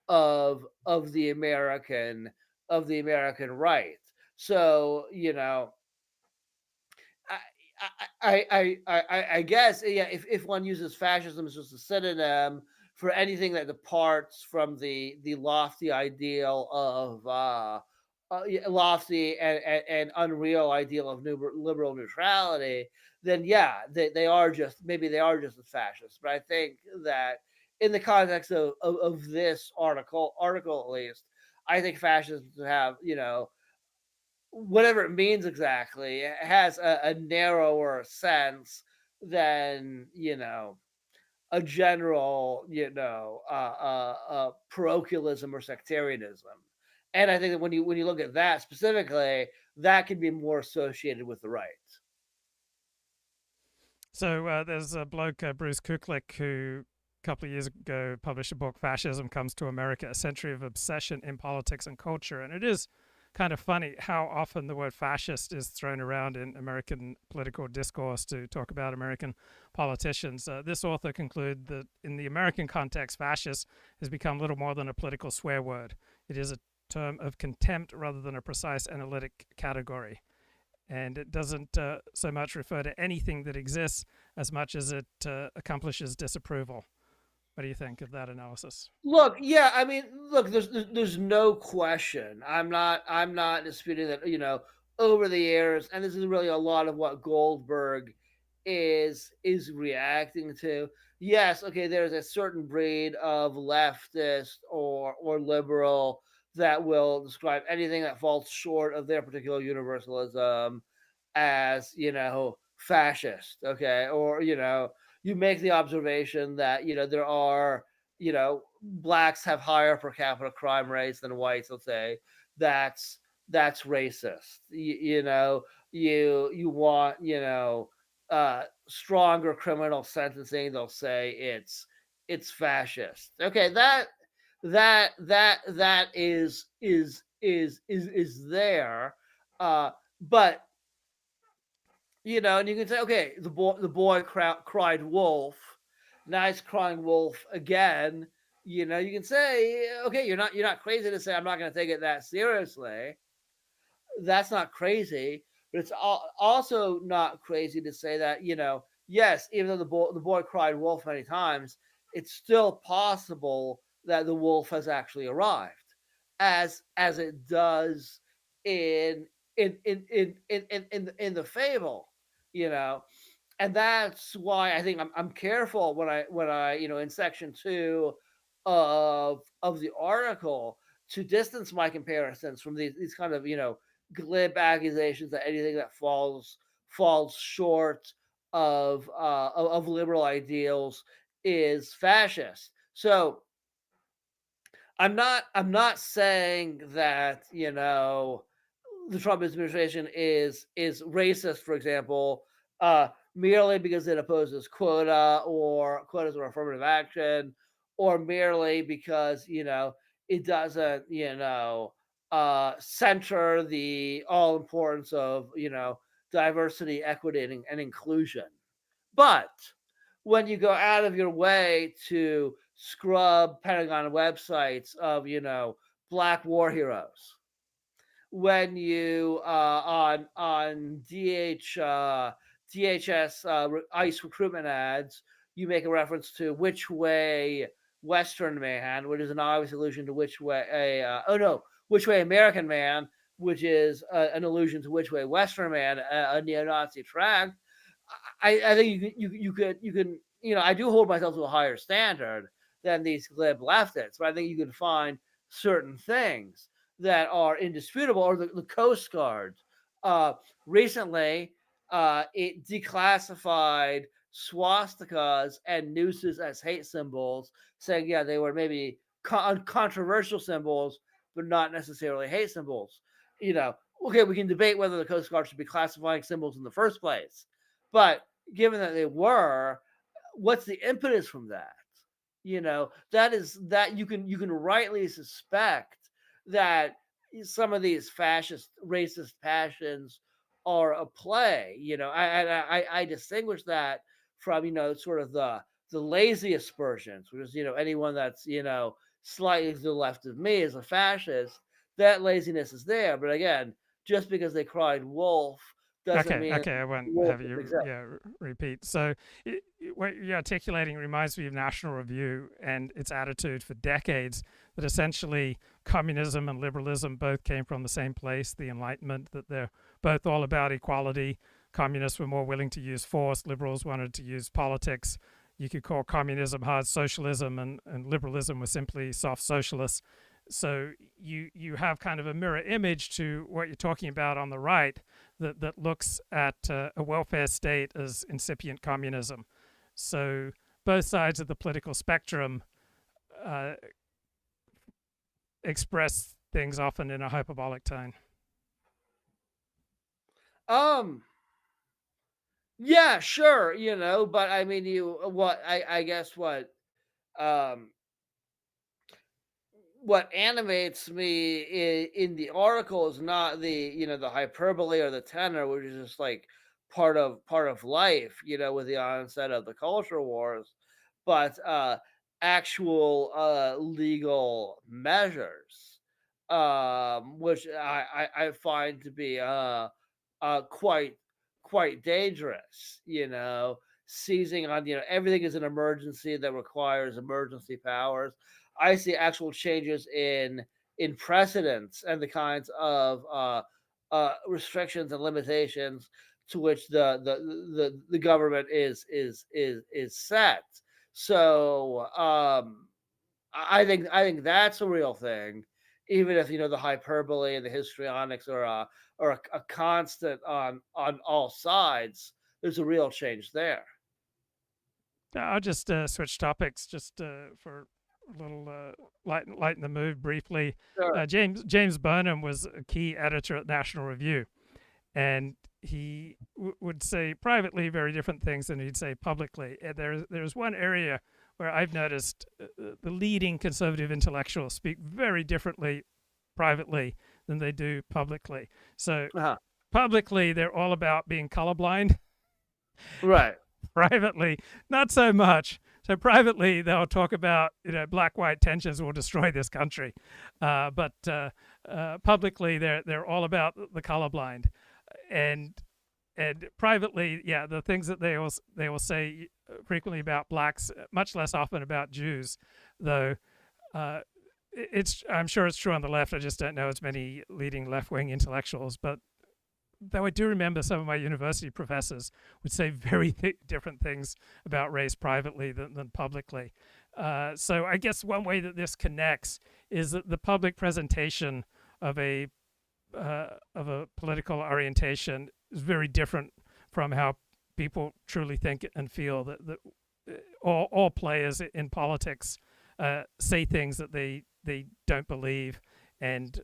of the American right. So, I guess, yeah, if one uses fascism as just a synonym for anything that departs from the lofty ideal of lofty and unreal ideal of liberal neutrality, then yeah, they are just as fascist. But I think that in the context of this article at least, I think fascists have, whatever it means exactly, it has a narrower sense than, a general, parochialism or sectarianism. And I think that when you look at that specifically, that can be more associated with the right. So there's a bloke, Bruce Kuklick, who a couple of years ago published a book, Fascism Comes to America, A Century of Obsession in Politics and Culture. And it is kind of funny how often the word fascist is thrown around in American political discourse to talk about American politicians. This author concluded that in the American context, fascist has become little more than a political swear word. It is a term of contempt rather than a precise analytic category. And it doesn't so much refer to anything that exists as much as it accomplishes disapproval. What do you think of that analysis? Look, yeah, I mean, look, there's no question. I'm not disputing that, over the years, and this is really a lot of what Goldberg is reacting to. Yes, okay, there's a certain breed of leftist or liberal that will describe anything that falls short of their particular universalism as, fascist, okay? Or, you make the observation that, there are, blacks have higher per capita crime rates than whites, let's say. That's racist. You want, stronger criminal sentencing, they'll say it's fascist. Okay, that is there. But and you can say, okay, the boy cried wolf. Now he's crying wolf again. You can say, okay, you're not crazy to say I'm not going to take it that seriously. That's not crazy, but it's also not crazy to say that, yes, even though the boy cried wolf many times, it's still possible that the wolf has actually arrived, as it does in in the fable, you know. And that's why I think I'm careful when I in section 2 of the article to distance my comparisons from these kind of glib accusations that anything that falls short of liberal ideals is fascist. So I'm not saying that the Trump administration is racist, for example, merely because it opposes quotas or affirmative action, or merely because it doesn't center the all importance of diversity, equity, and inclusion. But when you go out of your way to scrub Pentagon websites of black war heroes, when you on DHS ICE recruitment ads, you make a reference to which way Western man, which is an obvious allusion to which way which way American man, which is an allusion to which way Western man, a neo-Nazi tract. I think you can I do hold myself to a higher standard than these glib leftists, but I think you can find certain things that are indisputable, or the Coast Guard. Uh, Recently, it declassified swastikas and nooses as hate symbols, saying, yeah, they were maybe controversial symbols, but not necessarily hate symbols. Okay, we can debate whether the Coast Guard should be classifying symbols in the first place, but given that they were, what's the impetus from that? That is that you can rightly suspect that some of these fascist racist passions are a play. I distinguish that from sort of the lazy aspersions, which is anyone that's slightly to the left of me is a fascist. That laziness is there, but again, just because they cried wolf doesn't Okay, mean okay, I won't wolf have you exists. repeat. So, what you're articulating reminds me of National Review and its attitude for decades that essentially communism and liberalism both came from the same place, the Enlightenment, that they're both all about equality. Communists were more willing to use force, liberals wanted to use politics. You could call communism hard socialism, and liberalism was simply soft socialists. So you have kind of a mirror image to what you're talking about on the right, that looks at a welfare state as incipient communism. So both sides of the political spectrum uh, express things often in a hyperbolic tone. Um, yeah, sure, but I mean, I guess um, what animates me in the article is not the hyperbole or the tenor, which is just like part of life, with the onset of the culture wars, but actual legal measures, which I find to be quite dangerous. Seizing on everything is an emergency that requires emergency powers. I see actual changes in precedents and the kinds of restrictions and limitations to which the government is set. So I think that's a real thing, even if the hyperbole and the histrionics are a constant on all sides. There's a real change there. I'll just switch topics just for a little lighten the mood briefly. Sure. James Burnham was a key editor at National Review, and he would say privately very different things than he'd say publicly. There's one area where I've noticed the leading conservative intellectuals speak very differently privately than they do publicly. So Uh-huh. publicly, they're all about being colorblind. Right. Privately, not so much. So privately, they'll talk about black-white tensions will destroy this country, but publicly, they're all about the colorblind, and privately, yeah, the things that they will say frequently about blacks, much less often about Jews, though. I'm sure it's true on the left. I just don't know as many leading left-wing intellectuals, but though I do remember some of my university professors would say very different things about race privately than publicly. So I guess one way that this connects is that the public presentation of a political orientation is very different from how people truly think and feel. That all players in politics say things that they don't believe, and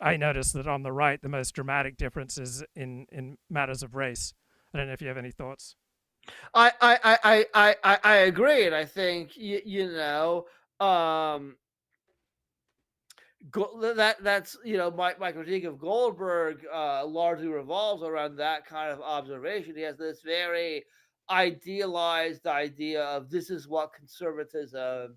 I noticed that on the right, the most dramatic difference is in matters of race. I don't know if you have any thoughts. I agree, and I think um, that's my critique of Goldberg largely revolves around that kind of observation. He has this very idealized idea of this is what conservatism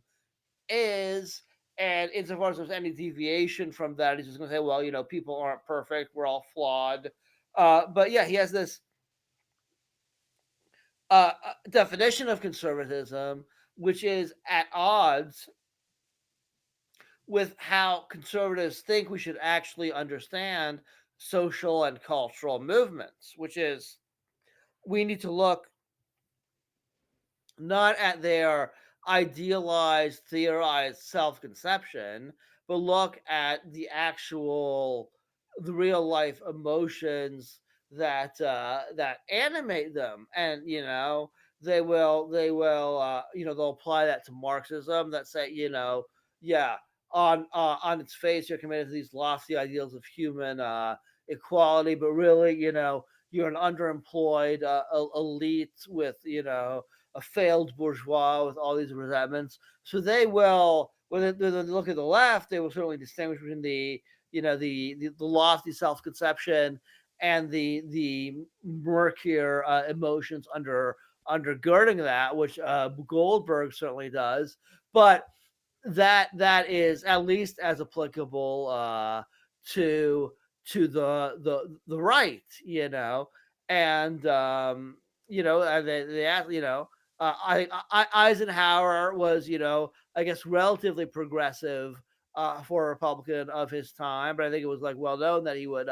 is. And insofar as there's any deviation from that, he's just going to say, well, people aren't perfect. We're all flawed. But yeah, he has this definition of conservatism, which is at odds with how conservatives think we should actually understand social and cultural movements, which is we need to look not at their idealized, theorized self conception, but look at the real life emotions that animate them, and they'll apply that to Marxism. That say, yeah, on its face, you're committed to these lofty ideals of human equality, but really, you're an underemployed elite with a failed bourgeois with all these resentments. So they will, when they look at the left, they will certainly distinguish between the lofty self conception and the murkier emotions undergirding that, which Goldberg certainly does. But that is at least as applicable to the right, and they ask, Eisenhower was, I guess, relatively progressive for a Republican of his time, but I think it was like well known that he would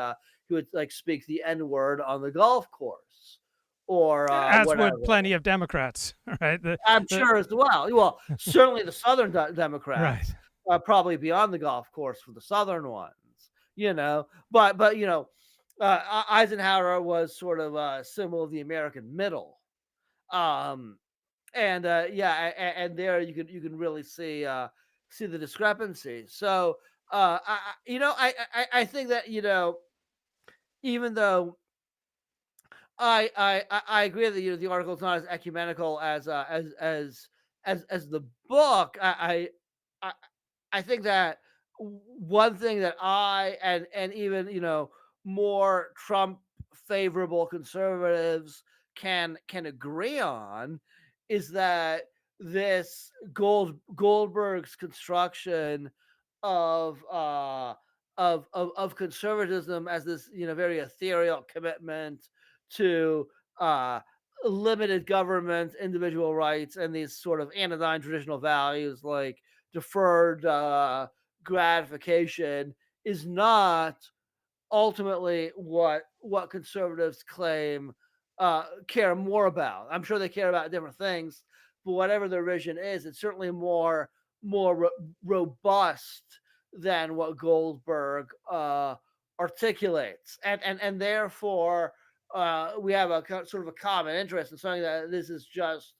like speak the N word on the golf course or As whatever. would plenty of Democrats, right? I'm sure as well. Well, certainly the Southern Democrats, right. probably beyond the golf course for the Southern ones, But Eisenhower was sort of a symbol of the American middle, um, and and there you can really see the discrepancy. So I think that even though I agree that the article is not as ecumenical as the book. I I think that one thing that I and even more Trump favorable conservatives can agree on is that this Goldberg's construction of conservatism as this very ethereal commitment to uh, limited government, individual rights, and these sort of anodyne traditional values like deferred gratification is not ultimately what conservatives claim care more about. I'm sure they care about different things, but whatever their vision is, it's certainly more robust than what Goldberg articulates, and therefore we have a sort of a common interest in saying that this is just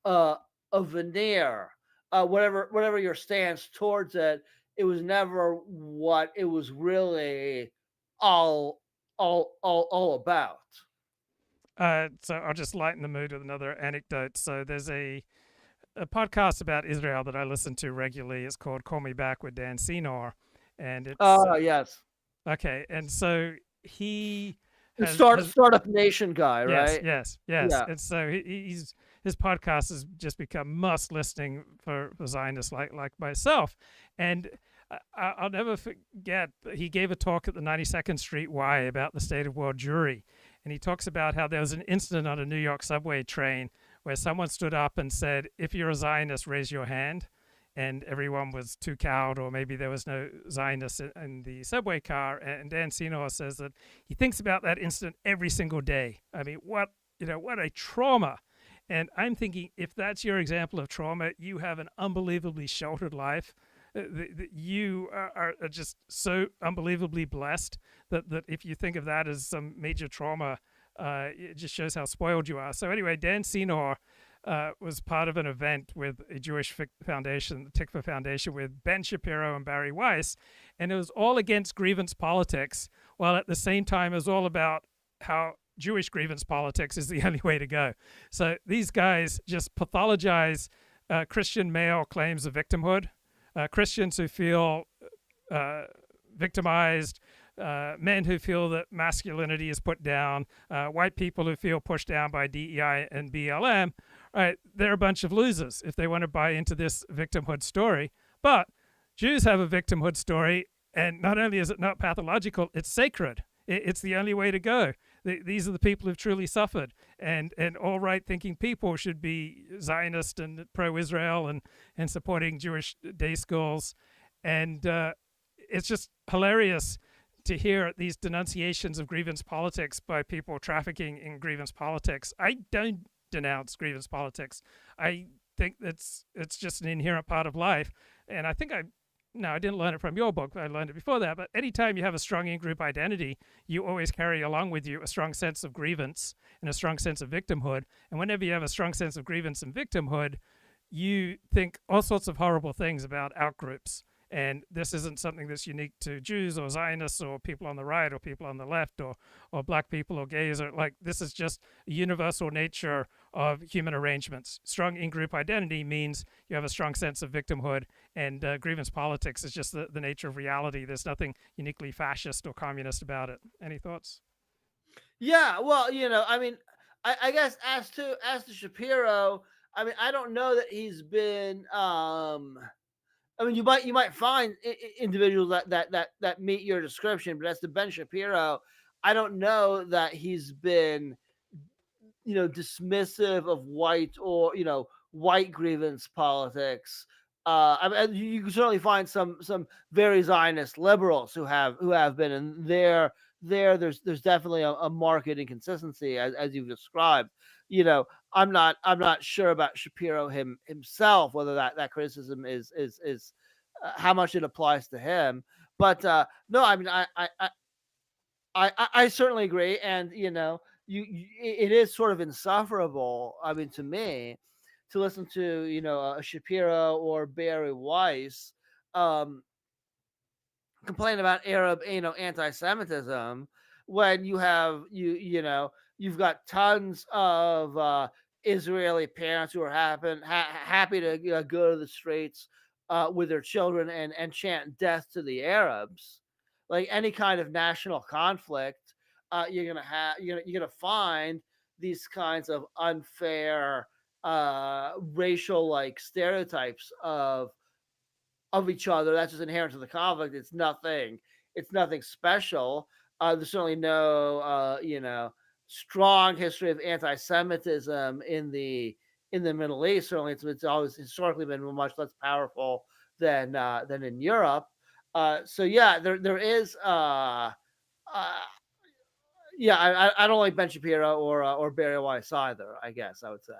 uh, a veneer. Whatever your stance towards it, it was never what it was really all all about. So I'll just lighten the mood with another anecdote. So there's a podcast about Israel that I listen to regularly. It's called Call Me Back with Dan Senor. And it's Oh yes, okay. And so he the has startup nation guy, yes, right? yes, yes. Yeah. And so he's his podcast has just become must listening for Zionists like myself. And I'll never forget, he gave a talk at the 92nd Street Y about the state of world Jewry. And he talks about how there was an incident on a New York subway train where someone stood up and said, if you're a Zionist, raise your hand. And everyone was too cowed, or maybe there was no Zionist in the subway car. And Dan Senor says that he thinks about that incident every single day. I mean, what a trauma. And I'm thinking, if that's your example of trauma, you have an unbelievably sheltered life. You are just so unbelievably blessed that if you think of that as some major trauma, it just shows how spoiled you are. So anyway, Dan Senor was part of an event with a Jewish foundation, the Tikva Foundation, with Ben Shapiro and Barry Weiss, and it was all against grievance politics, while at the same time it was all about how Jewish grievance politics is the only way to go. So these guys just pathologize Christian male claims of victimhood, Christians who feel victimized, men who feel that masculinity is put down, white people who feel pushed down by DEI and BLM. Right, they're a bunch of losers if they want to buy into this victimhood story. But Jews have a victimhood story, and not only is it not pathological, it's sacred. It's the only way to go. these are the people who've truly suffered, and all right-thinking people should be Zionist and pro-Israel and supporting Jewish day schools, and it's just hilarious to hear these denunciations of grievance politics by people trafficking in grievance politics. I don't denounce grievance politics. I think it's just an inherent part of life, and I think I didn't learn it from your book. I learned it before that. But anytime you have a strong in-group identity, you always carry along with you a strong sense of grievance and a strong sense of victimhood. And whenever you have a strong sense of grievance and victimhood, you think all sorts of horrible things about outgroups. And this isn't something that's unique to Jews or Zionists or people on the right or people on the left or black people or gays. Or like, this is just a universal nature of human arrangements. Strong in-group identity means you have a strong sense of victimhood, and grievance politics is just the nature of reality. There's nothing uniquely fascist or communist about it. Any thoughts? Yeah, well, I mean, I guess as to Shapiro, I mean, I don't know that he's been. I mean, you might find individuals that meet your description, but as to Ben Shapiro, I don't know that he's been, dismissive of white or white grievance politics. I mean, you can certainly find some very Zionist liberals who have been, and there's definitely a marked inconsistency as you've described. I'm not sure about Shapiro himself, whether that criticism is how much it applies to him. But no, I mean, I certainly agree, and it is sort of insufferable. I mean, to me, to listen to a Shapiro or Barry Weiss um, complain about Arab anti-Semitism when you've got tons of Israeli parents who are happy to go to the streets with their children and chant death to the Arabs. Like any kind of national conflict, you're gonna find these kinds of unfair racial like stereotypes of each other. That's just inherent to the conflict. It's nothing special. There's certainly no strong history of anti-Semitism in the Middle East. Certainly, it's always historically been much less powerful than in Europe. So yeah, there is. Yeah, I don't like Ben Shapiro or Barry Weiss either. I guess I would say.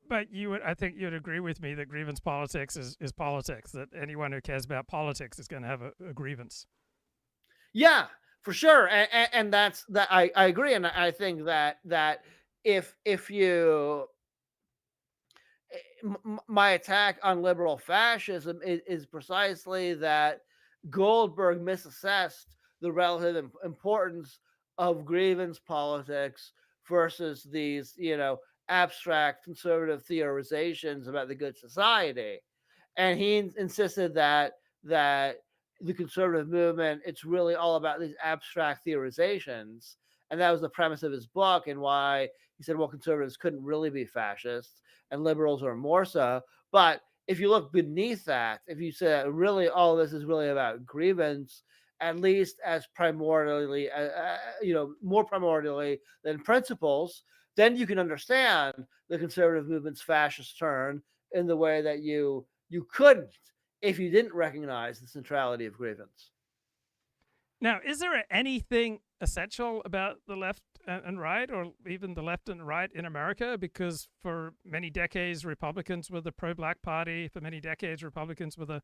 But I think you'd agree with me that grievance politics is politics. That anyone who cares about politics is going to have a grievance. Yeah, for sure, and that's that. I agree, and I think that if you my attack on liberal fascism is precisely that Goldberg misassessed the relative importance of grievance politics versus these, abstract conservative theorizations about the good society. And he insisted that the conservative movement, it's really all about these abstract theorizations. And that was the premise of his book, and why he said, well, conservatives couldn't really be fascists and liberals are more so. But if you look beneath that, if you say really all this is really about grievance, at least as primordially, more primordially than principles, then you can understand the conservative movement's fascist turn in the way that you couldn't if you didn't recognize the centrality of grievance. Now, is there anything essential about the left and right, or even the left and right in America? Because for many decades, Republicans were the pro-black party. For many decades, Republicans were the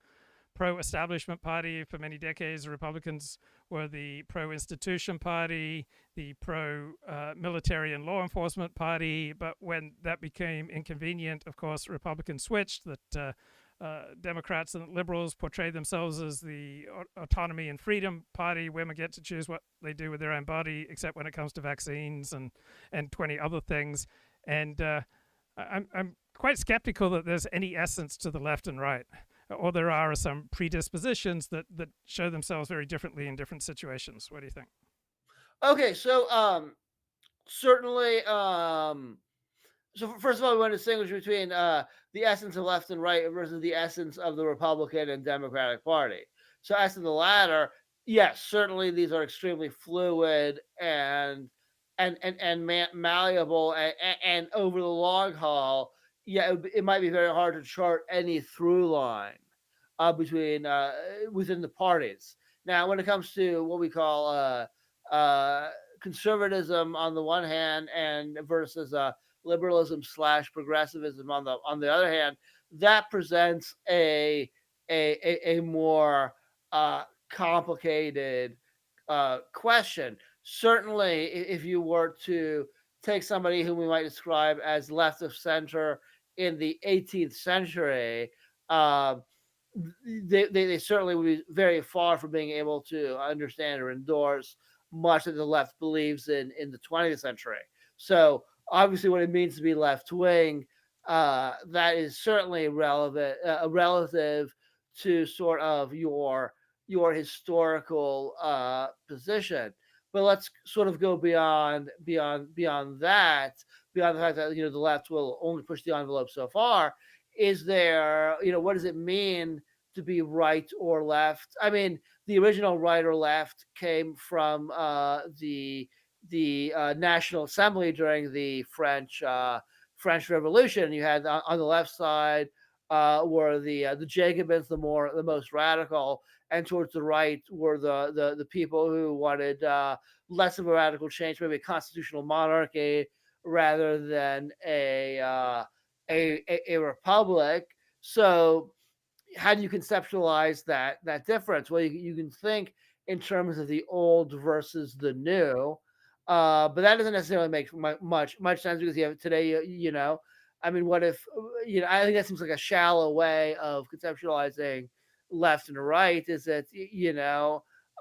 pro-establishment party. For many decades, Republicans were the pro-institution party, the pro-military and law enforcement party. But when that became inconvenient, of course, Republicans switched. That Democrats and liberals portray themselves as the autonomy and freedom party. Women get to choose what they do with their own body, except when it comes to vaccines and 20 other things. And I'm quite skeptical that there's any essence to the left and right, or there are some predispositions that show themselves very differently in different situations. What do you think? Okay, so certainly. So first of all, we want to distinguish between the essence of left and right versus the essence of the Republican and Democratic Party. So as to the latter, yes, certainly these are extremely fluid and and malleable, and over the long haul, yeah, it might be very hard to chart any through line between within the parties. Now, when it comes to what we call uh, conservatism on the one hand, and versus liberalism slash progressivism on the other hand, that presents a more complicated question. Certainly, if you were to take somebody whom we might describe as left of center in the 18th century, uh, they certainly would be very far from being able to understand or endorse much that the left believes in the 20th century. So obviously, what it means to be left wing, that is certainly relevant, relative to sort of your historical position. But let's sort of go beyond that, beyond the fact that the left will only push the envelope so far. Is there, what does it mean to be right or left? I mean, the original right or left came from the National Assembly during the French Revolution. You had on the left side were the Jacobins, the most radical, and towards the right were the people who wanted less of a radical change, maybe a constitutional monarchy rather than a republic. So how do you conceptualize that difference? Well, you can think in terms of the old versus the new, but that doesn't necessarily make much sense because you have today. I mean, what if I think that seems like a shallow way of conceptualizing left and right. Is that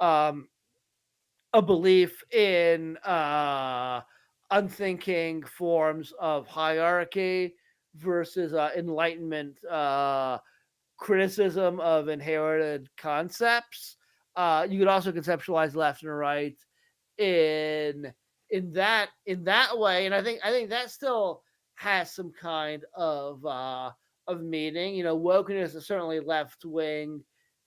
um, a belief in unthinking forms of hierarchy versus enlightenment criticism of inherited concepts. You could also conceptualize left and right in in that way, and I think that still has some kind of meaning. Wokeness is certainly left wing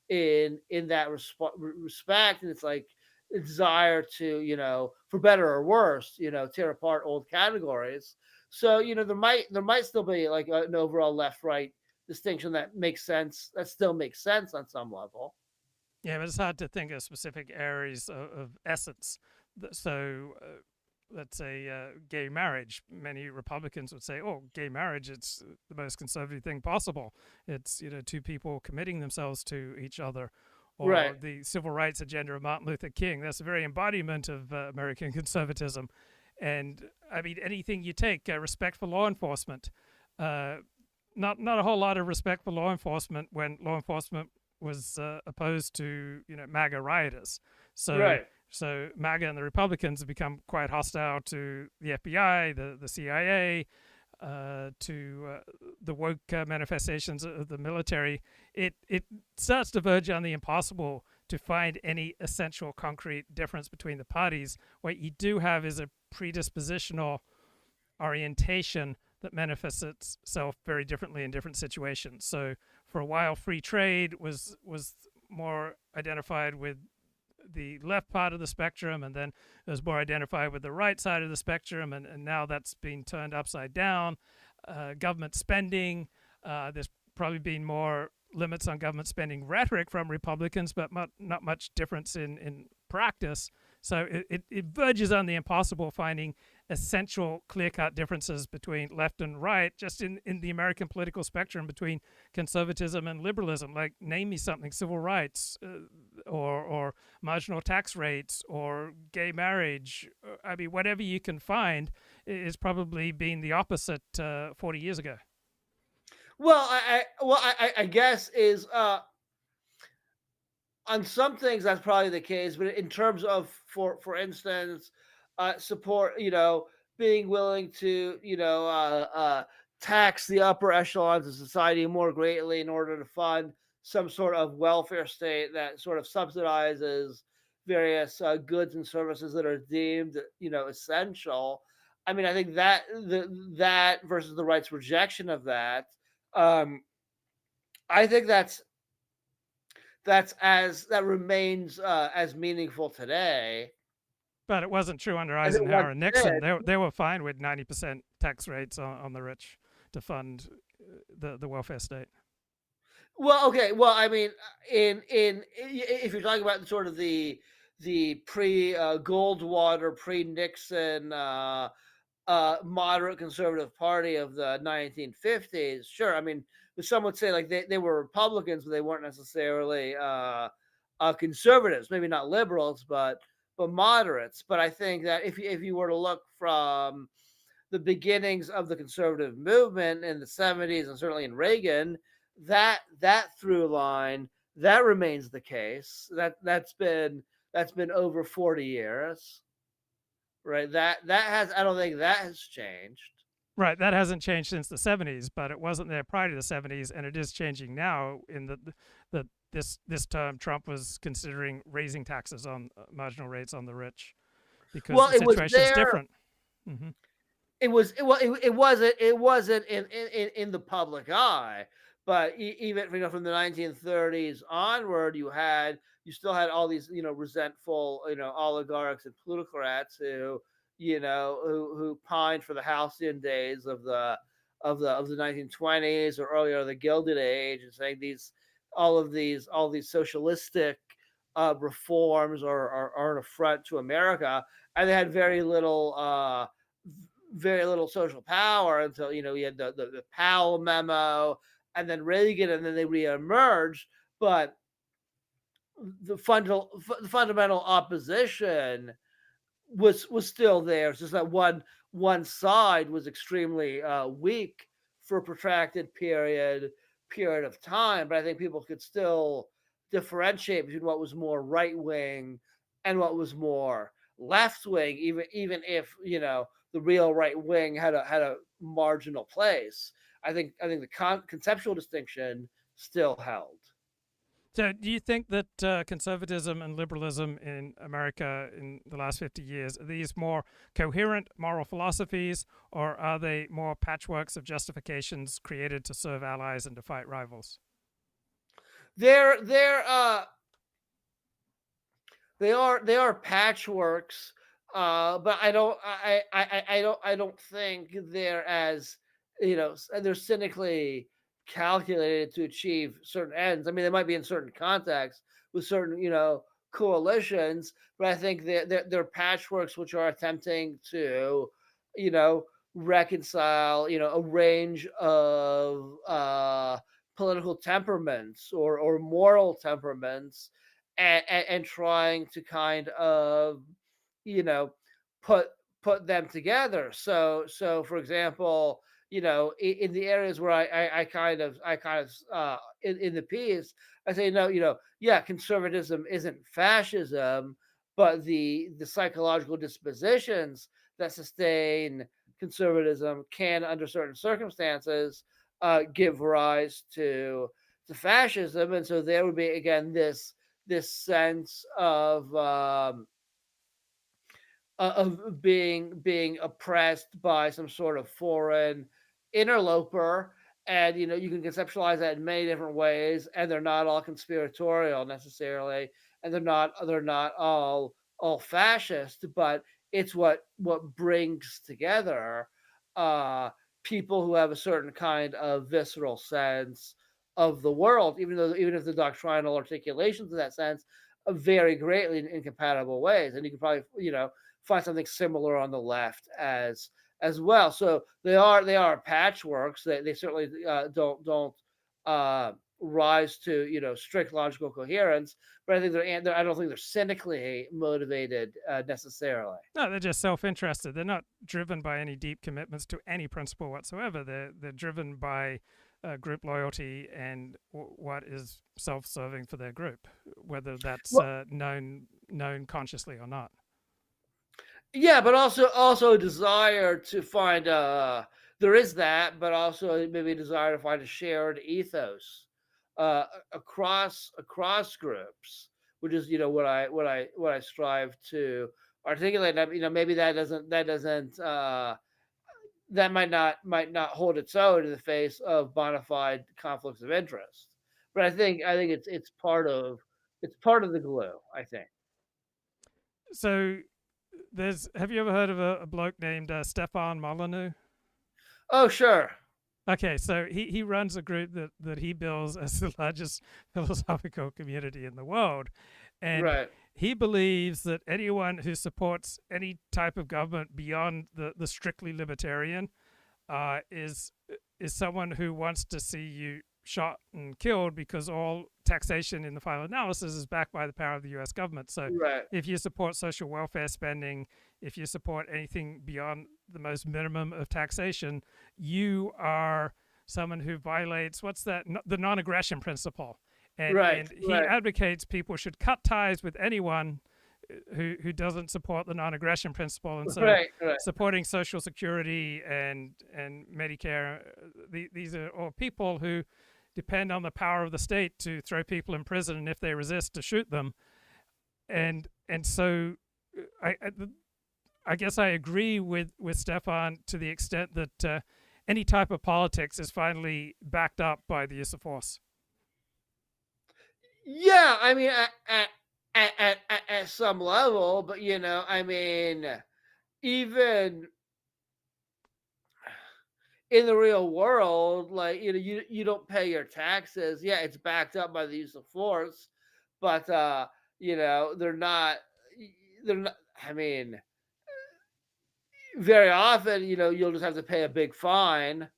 in that respect, and it's like a desire to for better or worse tear apart old categories. So there might still be like an overall left right distinction that makes sense, that still makes sense on some level. Yeah, but it's hard to think of specific areas of essence. So, let's say gay marriage. Many Republicans would say, "Oh, gay marriage, it's the most conservative thing possible. It's two people committing themselves to each other." Or Right. the civil rights agenda of Martin Luther King. That's a very embodiment of American conservatism. And I mean, anything you take, respect for law enforcement. Uh, not a whole lot of respect for law enforcement when law enforcement was opposed to MAGA rioters. So Right. so MAGA and the Republicans have become quite hostile to the FBI, the CIA, to the woke manifestations of the military. It starts to verge on the impossible to find any essential concrete difference between the parties. What you do have is a predispositional orientation that manifests itself very differently in different situations. So for a while, free trade was more identified with the left part of the spectrum, and then it was more identified with the right side of the spectrum, and now that's been turned upside down. Government spending, there's probably been more limits on government spending rhetoric from Republicans, but not much difference in practice. So it verges on the impossible finding essential clear-cut differences between left and right just in the American political spectrum between conservatism and liberalism. Like, name me something: civil rights, or marginal tax rates, or gay marriage. I mean, whatever you can find is probably been the opposite 40 years ago. Well, I guess is on some things that's probably the case, but in terms of for instance, support, being willing to tax the upper echelons of society more greatly in order to fund some sort of welfare state that sort of subsidizes various goods and services that are deemed essential. I mean, I think that versus the right's rejection of that. Um, I think that remains as meaningful today. But it wasn't true under I think once Eisenhower and it Nixon. did, They were fine with 90% tax rates on the rich to fund the welfare state. well, okay, well, I mean, if you're talking about sort of the pre Goldwater, pre Nixon moderate conservative party of the 1950s, sure. I mean, some would say like they were Republicans, but they weren't necessarily conservatives. Maybe not liberals, but moderates. But I think that if you were to look from the beginnings of the conservative movement in the 70s and certainly in Reagan, that through line that remains the case. That's been over 40 years, right? That has I don't think that has changed. Right, that hasn't changed since the 70s, but it wasn't there prior to the 70s, and it is changing now. In the this term, Trump was considering raising taxes on marginal rates on the rich because Well, the it was situation is there. different. Hmm. It wasn't in the public eye, but even from the 1930s onward, you still had all these resentful oligarchs and plutocrats who pined for the halcyon days of the 1920s or earlier the Gilded Age, and saying all these socialistic reforms are an affront to America, and they had very little social power until we had the Powell memo and then Reagan, and then they reemerged. But the fundamental opposition was still there. It's just that one side was extremely weak for a protracted period of time. But I think people could still differentiate between what was more right wing and what was more left wing, even if the real right wing had a marginal place. I think the conceptual distinction still held. So, do you think that conservatism and liberalism in America in the last 50 years are these more coherent moral philosophies, or are they more patchworks of justifications created to serve allies and to fight rivals? They're they are patchworks, but I don't think they're as they're cynically calculated to achieve certain ends. I mean, they might be in certain contexts with certain coalitions, but I think they're patchworks which are attempting to you know reconcile a range of political temperaments or moral temperaments, and trying to kind of you know put put them together. So for example, in the areas where I kind of in the piece, I say no, yeah, conservatism isn't fascism, but the psychological dispositions that sustain conservatism can, under certain circumstances, give rise to fascism. And so there would be, again, this sense of being oppressed by some sort of foreign interloper. And you can conceptualize that in many different ways, and they're not all conspiratorial necessarily, and they're not all fascist, but it's what brings together uh people who have a certain kind of visceral sense of the world, even if the doctrinal articulations of that sense vary greatly in incompatible ways. And you can probably find something similar on the left as well. So they are patchworks. They certainly don't rise to strict logical coherence, but I don't think they're cynically motivated necessarily. No, they're just self-interested. They're not driven by any deep commitments to any principle whatsoever. They're driven by group loyalty and what is self-serving for their group, whether that's Well, known consciously or not. yeah, but also a desire to find there is that, but also maybe a desire to find a shared ethos across groups, which is what I strive to articulate. And, maybe that might not hold its own in the face of bona fide conflicts of interest. But I think it's part of the glue, I think. So Have you ever heard of a bloke named Stefan Molyneux? Oh, sure. Okay, so he runs a group that he bills as the largest philosophical community in the world. And Right. he believes that anyone who supports any type of government beyond the strictly libertarian uh, is is someone who wants to see you shot and killed, because all taxation in the final analysis is backed by the power of the US government. So Right. if you support social welfare spending, if you support anything beyond the most minimum of taxation, you are someone who violates what's that? The non-aggression principle. Right. And he Right. advocates people should cut ties with anyone who doesn't support the non-aggression principle. And so Right. Right. supporting social security and Medicare, these are all people who depend on the power of the state to throw people in prison, and if they resist, to shoot them. And so I guess I agree with Stefan to the extent that any type of politics is finally backed up by the use of force. Yeah, I mean, at some level, but I mean, even in the real world, like you don't pay your taxes. Yeah, it's backed up by the use of force, but they're not. They're not. I mean, very often, you'll just have to pay a big fine.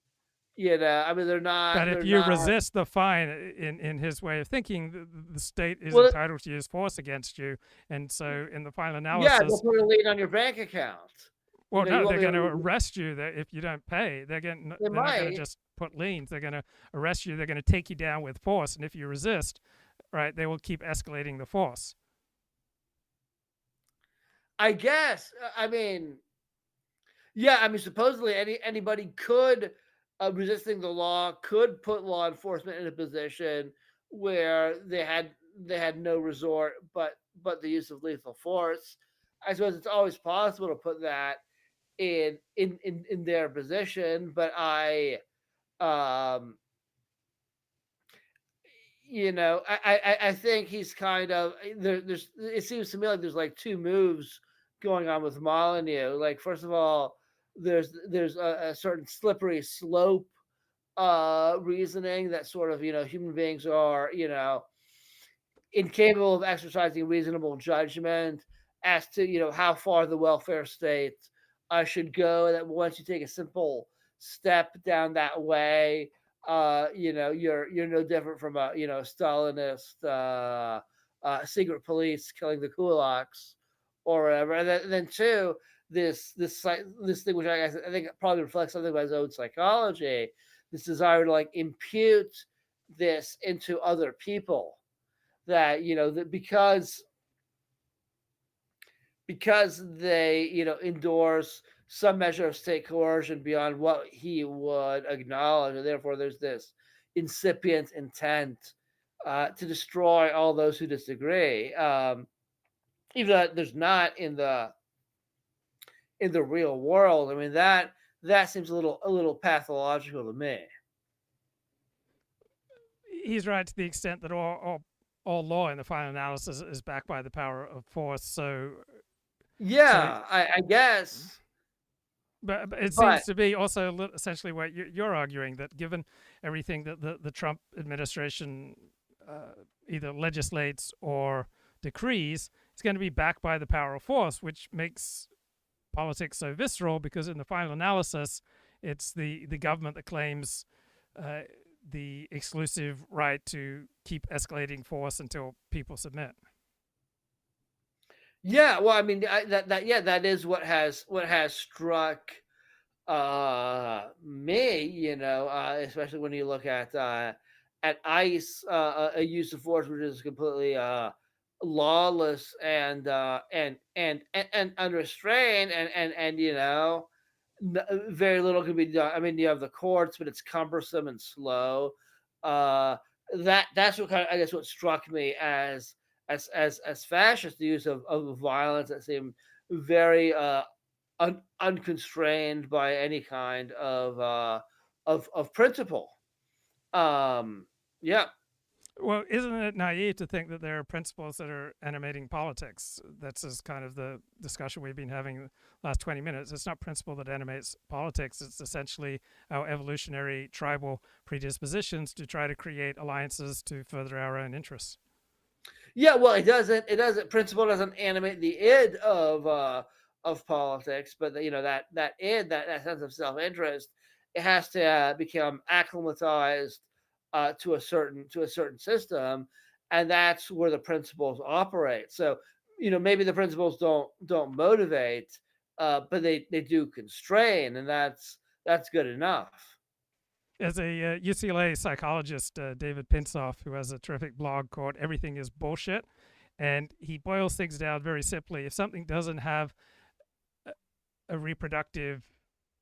I mean, they're not. But if They're you not. resist the fine, in his way of thinking, the state is Well, entitled to use force against you. And so, in the final yeah, they'll analysis, put a lien on your bank account. well, You no, won't they're be going able to to. arrest you if you don't pay. They they're not going to might. just put liens. They're going to arrest you. They're going to take you down with force. And if you resist, right, they will keep escalating the force. I guess. I mean, yeah. I mean, supposedly anybody could, resisting the law, could put law enforcement in a position where they had no resort but the use of lethal force. I suppose it's always possible to put that in their position, but um I think he's kind of there's it seems to me like there's like two moves going on with Molyneux. Like, first of all, there's a certain slippery slope reasoning that sort of, human beings are, incapable of exercising reasonable judgment as to, how far the welfare state should go. That once you take a simple step down that way, you're no different from a, Stalinist secret police killing the kulaks or whatever. And then two, this thing which I think probably reflects something about his own psychology, this desire to like impute this into other people, that that because they endorse some measure of state coercion beyond what he would acknowledge, and therefore there's this incipient intent to destroy all those who disagree, even though there's not in the real world. I mean, that seems a little pathological to me. He's right to the extent that all law in the final analysis is backed by the power of force. So Yeah, I guess, but it seems but to be also essentially what you're arguing, that given everything that the Trump administration either legislates or decrees, it's going to be backed by the power of force, which makes politics so visceral, because in the final analysis, it's the government that claims uh, the exclusive right to keep escalating force until people submit. yeah, well, I mean, yeah, that is what has struck me, especially when you look at ICE, a use of force which is completely lawless and unrestrained, and very little can be done. I mean, you have the courts, but it's cumbersome and slow. Uh, that's what kind of, I guess, what struck me as fascist, the use of violence that seemed very unconstrained by any kind of principle. Um, yeah, Well, isn't it naive to think that there are principles that are animating politics? That's just kind of the discussion we've been having the last 20 minutes. It's not principle that animates politics. It's essentially our evolutionary tribal predispositions to try to create alliances to further our own interests. Yeah, well, it doesn't. It doesn't. Principle doesn't animate the id of politics, but that id, that sense of self interest, it has to become acclimatized to a certain system, and that's where the principles operate. So maybe the principles don't motivate, but they do constrain, and that's good enough. As a UCLA psychologist, David Pinsoff, who has a terrific blog called Everything is Bullshit, and he boils things down very simply. If something doesn't have a reproductive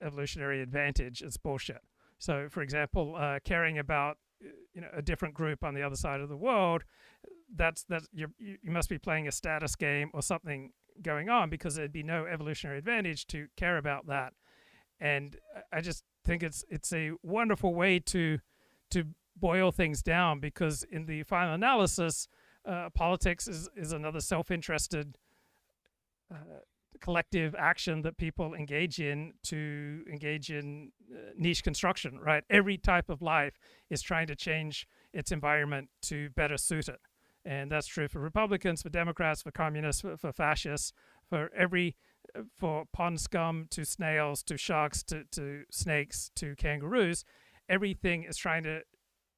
evolutionary advantage, it's bullshit. So, for example, caring about a different group on the other side of the world, that's you must be playing a status game or something going on, because there'd be no evolutionary advantage to care about that. And I just think it's a wonderful way to boil things down, because in the final analysis, politics is another self-interested uh, collective action that people engage in to engage in niche construction, right? Every type of life is trying to change its environment to better suit it. And that's true for Republicans, for Democrats, for communists, for fascists, for pond scum to snails to sharks to snakes to kangaroos. Everything is trying to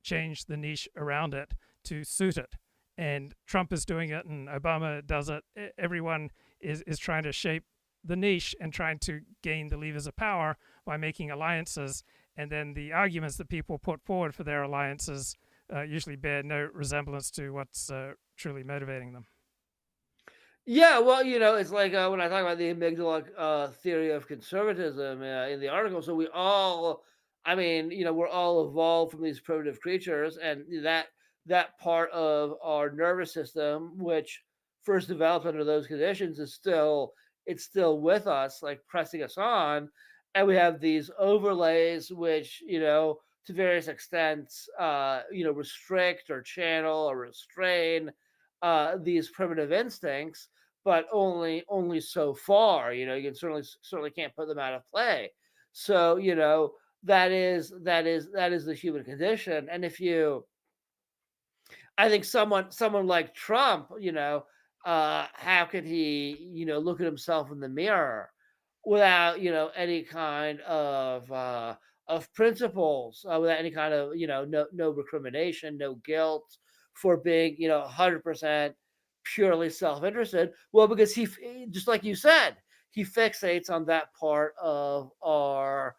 change the niche around it to suit it. And Trump is doing it, and Obama does it. Everyone is trying to shape the niche and trying to gain the levers of power by making alliances. And then the arguments that people put forward for their alliances usually bear no resemblance to what's truly motivating them. Yeah, well, it's like when I talk about the amygdala theory of conservatism in the article. So we all, I mean, we're all evolved from these primitive creatures, and that part of our nervous system, which first developed under those conditions, it's still with us, like pressing us on, and we have these overlays, which to various extents, restrict or channel or restrain these primitive instincts, but only so far. You can certainly can't put them out of play. So that is the human condition. And if you, I think someone like Trump, how could he look at himself in the mirror without any kind of principles, without any kind of no recrimination, no guilt for being 100% purely self-interested. Well, because just like you said, he fixates on that part of our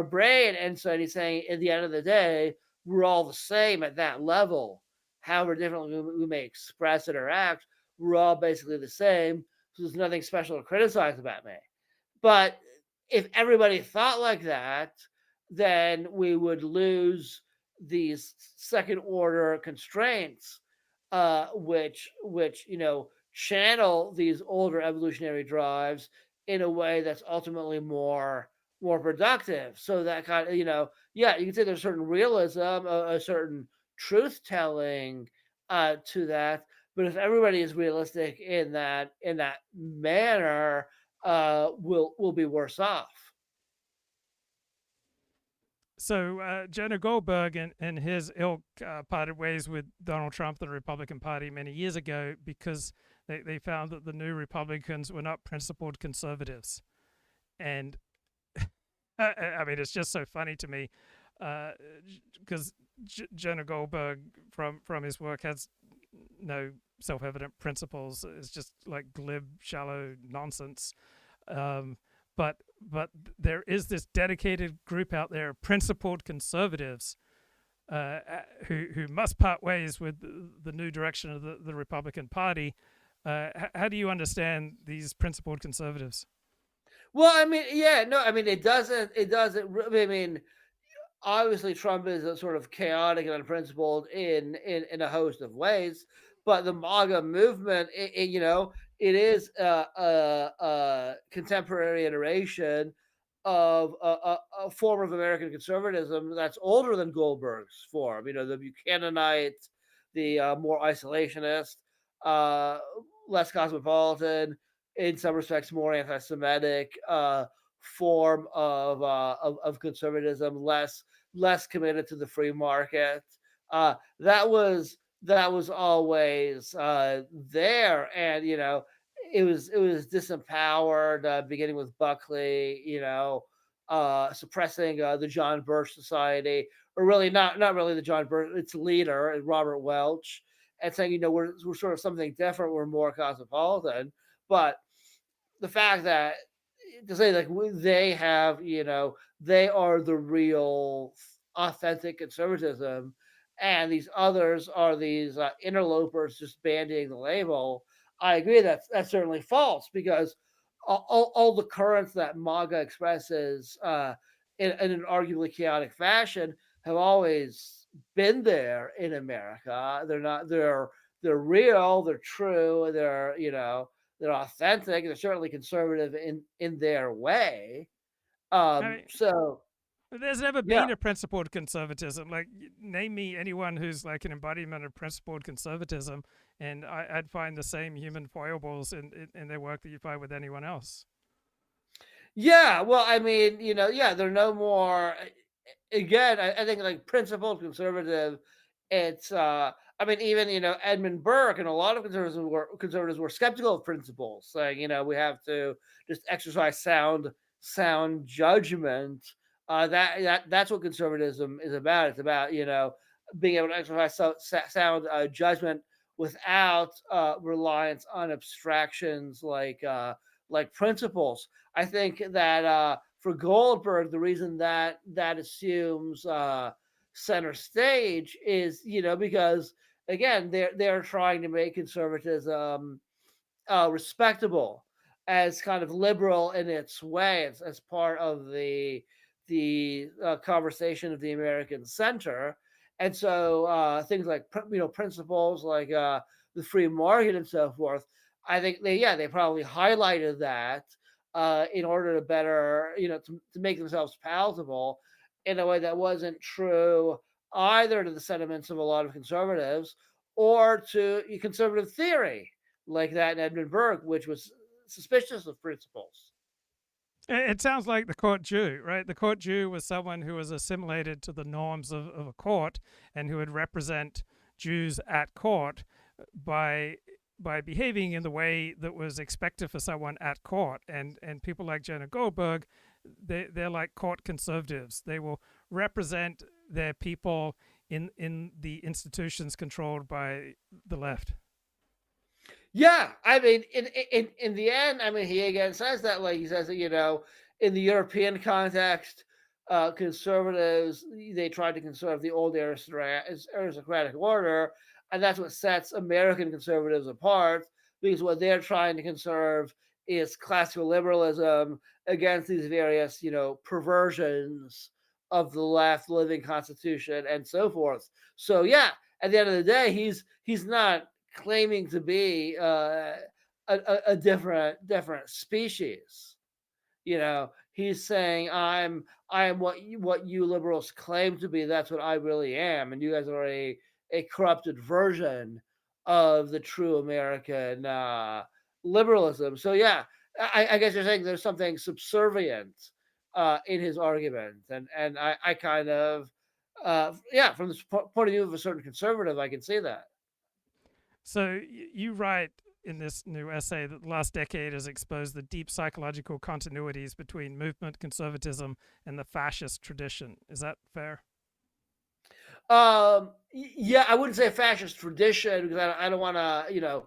brain, and so he's saying at the end of the day, we're all the same at that level. However differently we may express it or act, we're all basically the same. So there's nothing special to criticize about me. But if everybody thought like that, then we would lose these second order constraints, which channel these older evolutionary drives in a way that's ultimately more productive. So that kind of yeah, you can say there's a certain realism, a certain truth telling to that. But if everybody is realistic in that manner, will be worse off. So Jonah Goldberg and his ilk parted ways with Donald Trump, the Republican Party, many years ago, because they found that the new Republicans were not principled conservatives. And I mean, it's just so funny to me, because Jonah Goldberg, from his work, has no self-evident principles. It's just like glib, shallow nonsense. Um, but there is this dedicated group out there, principled conservatives, who must part ways with the new direction of the Republican Party. How do you understand these principled conservatives? Well, I mean, yeah, no, I mean, it doesn't. I mean, obviously Trump is a sort of chaotic and unprincipled in a host of ways, but the MAGA movement, it is a contemporary iteration of a form of American conservatism that's older than Goldberg's form. The Buchananite, the more isolationist, uh, less cosmopolitan, in some respects more anti-Semitic form of conservatism, less committed to the free market. That was always there, and it was disempowered, beginning with Buckley, suppressing the John Birch Society, or really not really the John Birch, its leader, Robert Welch, and saying, we're sort of something different, we're more cosmopolitan. But the fact that, to say like they have, they are the real authentic conservatism, and these others are these interlopers just bandying the label. I agree that's certainly false, because all the currents that MAGA expresses in an arguably chaotic fashion have always been there in America. They're real, they're true, they're authentic, they're certainly conservative in their way. I mean, So there's never yeah. been a principled conservatism. Like, name me anyone who's like an embodiment of principled conservatism, and I'd find the same human foibles in their work that you find with anyone else. Yeah, well, I mean, yeah, they're no more. Again, I think like principled conservative. It's, I mean, even Edmund Burke and a lot of conservatives were skeptical of principles, saying we have to just exercise sound judgment. That's what conservatism is about. It's about being able to exercise sound judgment without reliance on abstractions like principles. I think that for Goldberg, the reason that assumes center stage is, because again, they're trying to make conservatism respectable, as kind of liberal in its way, as part of the conversation of the American center. And so things like principles like the free market and so forth, I think they probably highlighted that in order to better, to make themselves palatable in a way that wasn't true either to the sentiments of a lot of conservatives or to conservative theory, like that in Edmund Burke, which was suspicious of principles. It sounds like the court Jew, right? The court Jew was someone who was assimilated to the norms of a court and who would represent Jews at court by by behaving in the way that was expected for someone at court. And people like Jonah Goldberg, they're like court conservatives. They will represent their people in the institutions controlled by the left. Yeah, I mean, in the end, I mean, he again says that, like he says that, in the European context, conservatives, they tried to conserve the old aristocratic order, and that's what sets American conservatives apart, because what they're trying to conserve is classical liberalism against these various, perversions of the left, living constitution, and so forth. So yeah, at the end of the day, he's not claiming to be a different species. He's saying I am what you liberals claim to be. That's what I really am, and you guys are a corrupted version of the true American liberalism. So yeah, I guess you're saying there's something subservient in his argument, and I kind of yeah, from the point of view of a certain conservative, I can see that. So you write in this new essay that the last decade has exposed the deep psychological continuities between movement conservatism and the fascist tradition. Is that fair? Yeah, I wouldn't say fascist tradition, because I don't want to,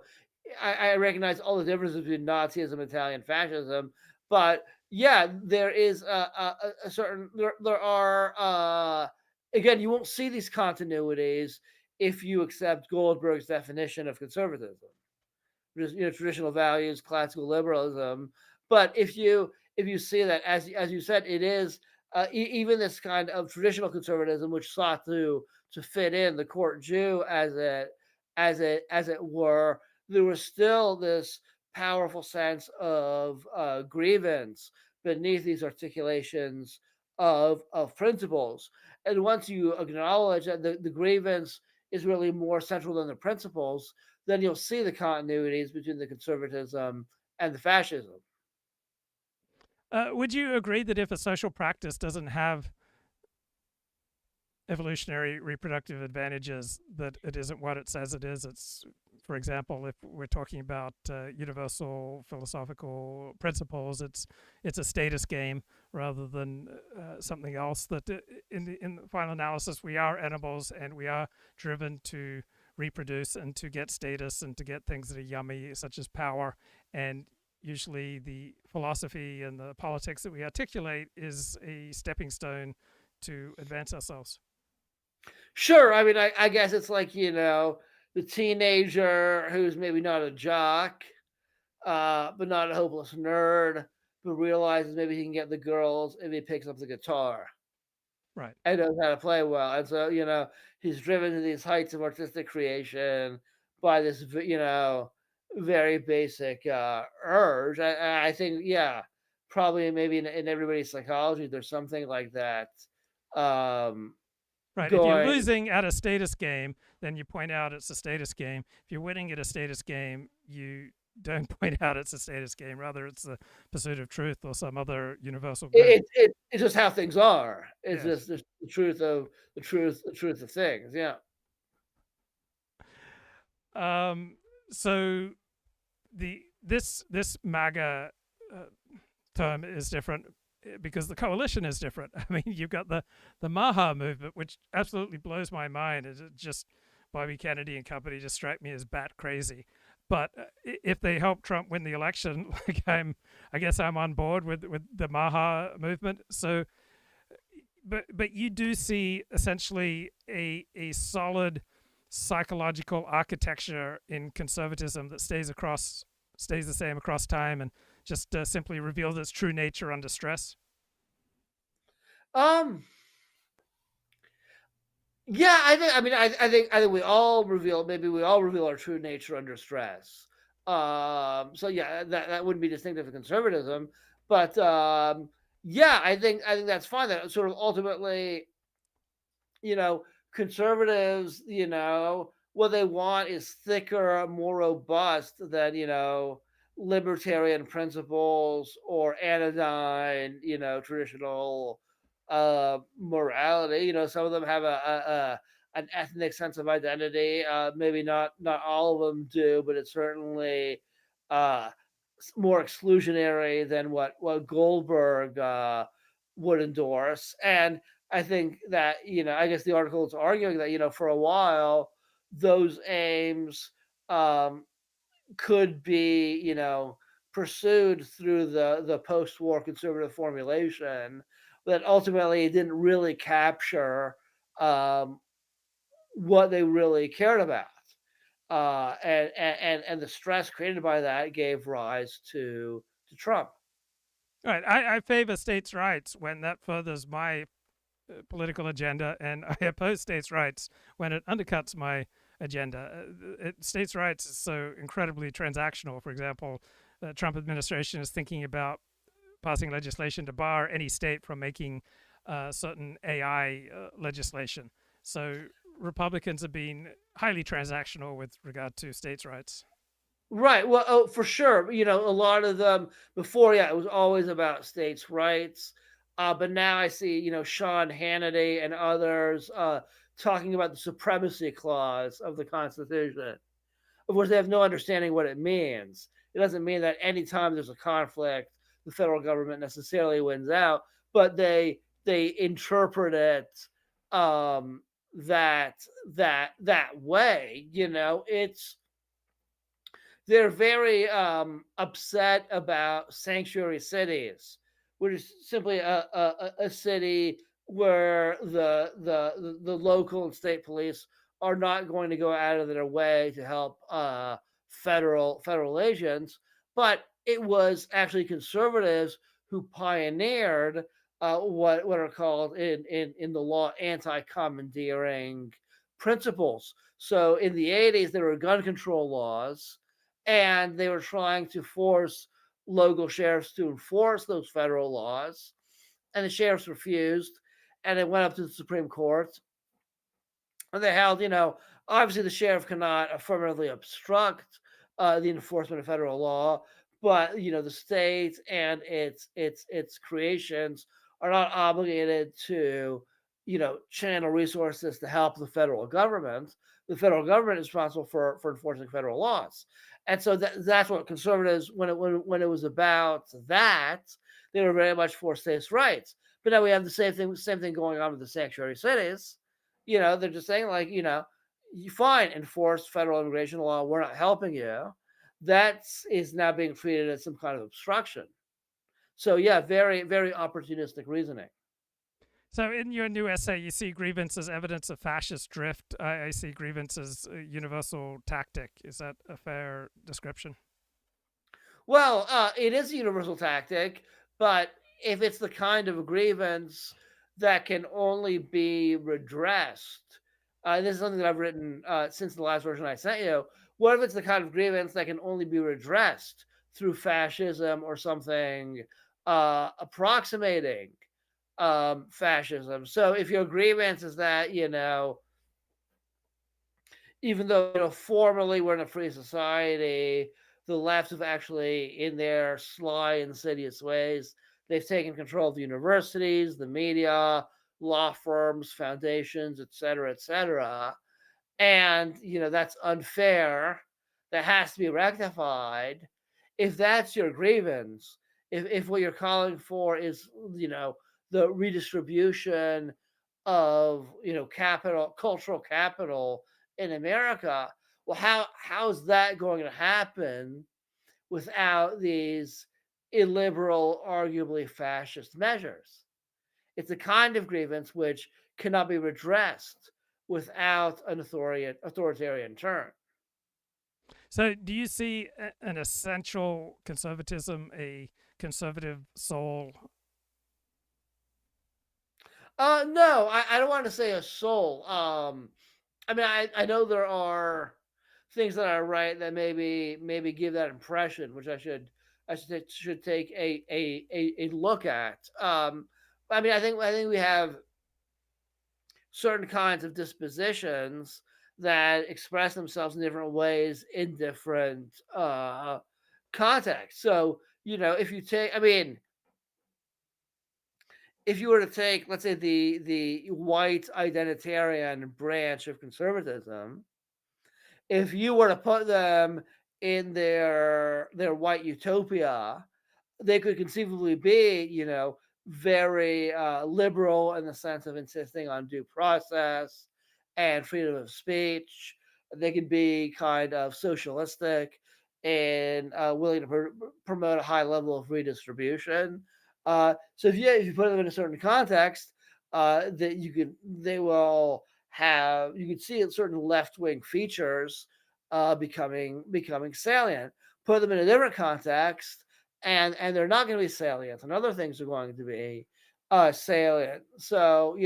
I recognize all the differences between Nazism, Italian fascism, but yeah, there is a certain, there are, again, you won't see these continuities if you accept Goldberg's definition of conservatism, just, traditional values, classical liberalism. But if you see that, as you said, it is even this kind of traditional conservatism, which sought to fit in the court Jew, as it were, there was still this powerful sense of grievance beneath these articulations of principles. And once you acknowledge that the grievance is really more central than the principles, then you'll see the continuities between the conservatism and the fascism. Would you agree that if a social practice doesn't have evolutionary reproductive advantages, that it isn't what it says it is? It's, for example, if we're talking about universal philosophical principles, it's a status game rather than something else. That in the final analysis, we are animals and we are driven to reproduce and to get status and to get things that are yummy, such as power. And usually, the philosophy and the politics that we articulate is a stepping stone to advance ourselves. Sure. I mean, I guess it's like, the teenager who's maybe not a jock, but not a hopeless nerd, but realizes maybe he can get the girls if he picks up the guitar Right. and knows how to play well. And so, he's driven to these heights of artistic creation by this, very basic urge. I think, yeah, probably maybe in everybody's psychology, there's something like that. Um, Right. If you're going losing at a status game, then you point out it's a status game. If you're winning at a status game, you don't point out it's a status game. Rather, it's the pursuit of truth or some other universal good. it's just how things are. It's Yes. just the truth of things. Yeah. So this MAGA term is different because the coalition is different. I mean, you've got the Maha movement, which absolutely blows my mind. It's just Bobby Kennedy and company just strike me as bat crazy. But if they help Trump win the election, like I guess I'm on board with the Maha movement. So, but you do see essentially a solid psychological architecture in conservatism that stays the same across time and just simply reveals its true nature under stress. Um. Yeah, I think. I mean, I think we all reveal. Maybe we all reveal our true nature under stress. So yeah, that wouldn't be distinctive of conservatism, but yeah, I think that's fine. That sort of ultimately, conservatives, what they want is thicker, more robust than, libertarian principles or anodyne, traditional morality. Some of them have a an ethnic sense of identity. Maybe not all of them do, but it's certainly uh, more exclusionary than what Goldberg would endorse. And I think that, I guess the article is arguing that, for a while, those aims um, could be, pursued through the post-war conservative formulation, but ultimately it didn't really capture um, what they really cared about. And the stress created by that gave rise to Trump. Right. I favor states' rights when that furthers my political agenda, and I oppose states' rights when it undercuts my agenda. States' rights is so incredibly transactional. For example, the Trump administration is thinking about passing legislation to bar any state from making certain AI legislation. So Republicans have been highly transactional with regard to states' rights. Right. Well, oh, for sure. A lot of them before, yeah, it was always about states' rights. But now I see, Sean Hannity and others talking about the supremacy clause of the Constitution. Of course, they have no understanding what it means. It doesn't mean that anytime there's a conflict, the federal government necessarily wins out, but they interpret it that way. It's they're very upset about sanctuary cities, which is simply a city where the local and state police are not going to go out of their way to help federal agents. But it was actually conservatives who pioneered what are called in the law anti-commandeering principles. So in the 80s, there were gun control laws, and they were trying to force local sheriffs to enforce those federal laws, and the sheriffs refused, and it went up to the Supreme Court, and they held, Obviously, the sheriff cannot affirmatively obstruct the enforcement of federal law, but the state and its creations are not obligated to channel resources to help the federal government. The federal government is responsible for enforcing federal laws, and so that's what conservatives, when it was about that, they were very much for states' rights. But now we have the same thing going on with the sanctuary cities. They're just saying, like, you fine, enforce federal immigration law. We're not helping you. That is now being treated as some kind of obstruction. So yeah, very, very opportunistic reasoning. So, in your new essay, you see grievance as evidence of fascist drift. I see grievance as a universal tactic. Is that a fair description? Well, it is a universal tactic, but if it's the kind of grievance that can only be redressed, this is something that I've written since the last version I sent you. What if it's the kind of grievance that can only be redressed through fascism or something approximating fascism? So if your grievance is that, even though formally we're in a free society, the left have actually, in their sly, insidious ways, they've taken control of the universities, the media, law firms, foundations, etc., etc. And that's unfair. That has to be rectified. If that's your grievance, if what you're calling for is the redistribution of capital, cultural capital in America, well, how's that going to happen without these illiberal, arguably fascist measures? It's a kind of grievance which cannot be redressed without an authoritarian turn. So, do you see an essential conservatism, a conservative soul? No, I don't want to say a soul. I mean, I know there are things that I write that maybe give that impression, which I should take a look at. I mean, I think we have certain kinds of dispositions that express themselves in different ways in different contexts. So if you take, I mean, if you were to take, let's say, the white identitarian branch of conservatism, if you were to put them in their white utopia, they could conceivably be, very liberal in the sense of insisting on due process and freedom of speech. They could be kind of socialistic and willing to promote a high level of redistribution. So if you put them in a certain context, that they will have, you can see certain left wing features becoming salient. Put them in a different context, and they're not going to be salient, and other things are going to be salient. So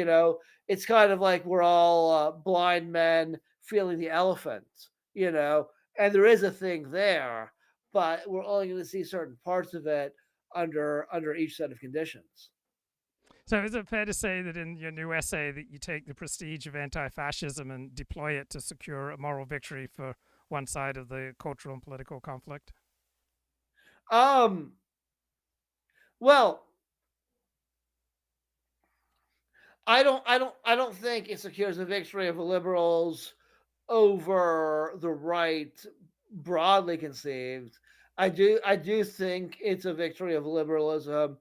it's kind of like we're all blind men feeling the elephant, you know, and there is a thing there, but we're only going to see certain parts of it under each set of conditions. So, is it fair to say that in your new essay that you take the prestige of anti-fascism and deploy it to secure a moral victory for one side of the cultural and political conflict? Um, well, I don't think it secures the victory of the liberals over the right, broadly conceived. I do think it's a victory of liberalism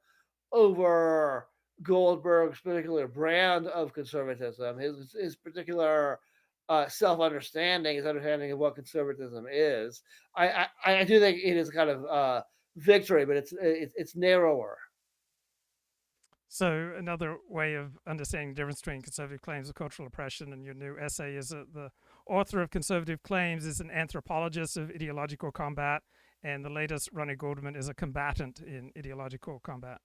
over Goldberg's particular brand of conservatism, his particular self understanding, his understanding of what conservatism is. I do think it is kind of victory, but it's narrower. So, another way of understanding the difference between conservative claims of cultural oppression and your new essay is that the author of Conservative Claims is an anthropologist of ideological combat, and the latest, Rony Guldmann, is a combatant in ideological combat.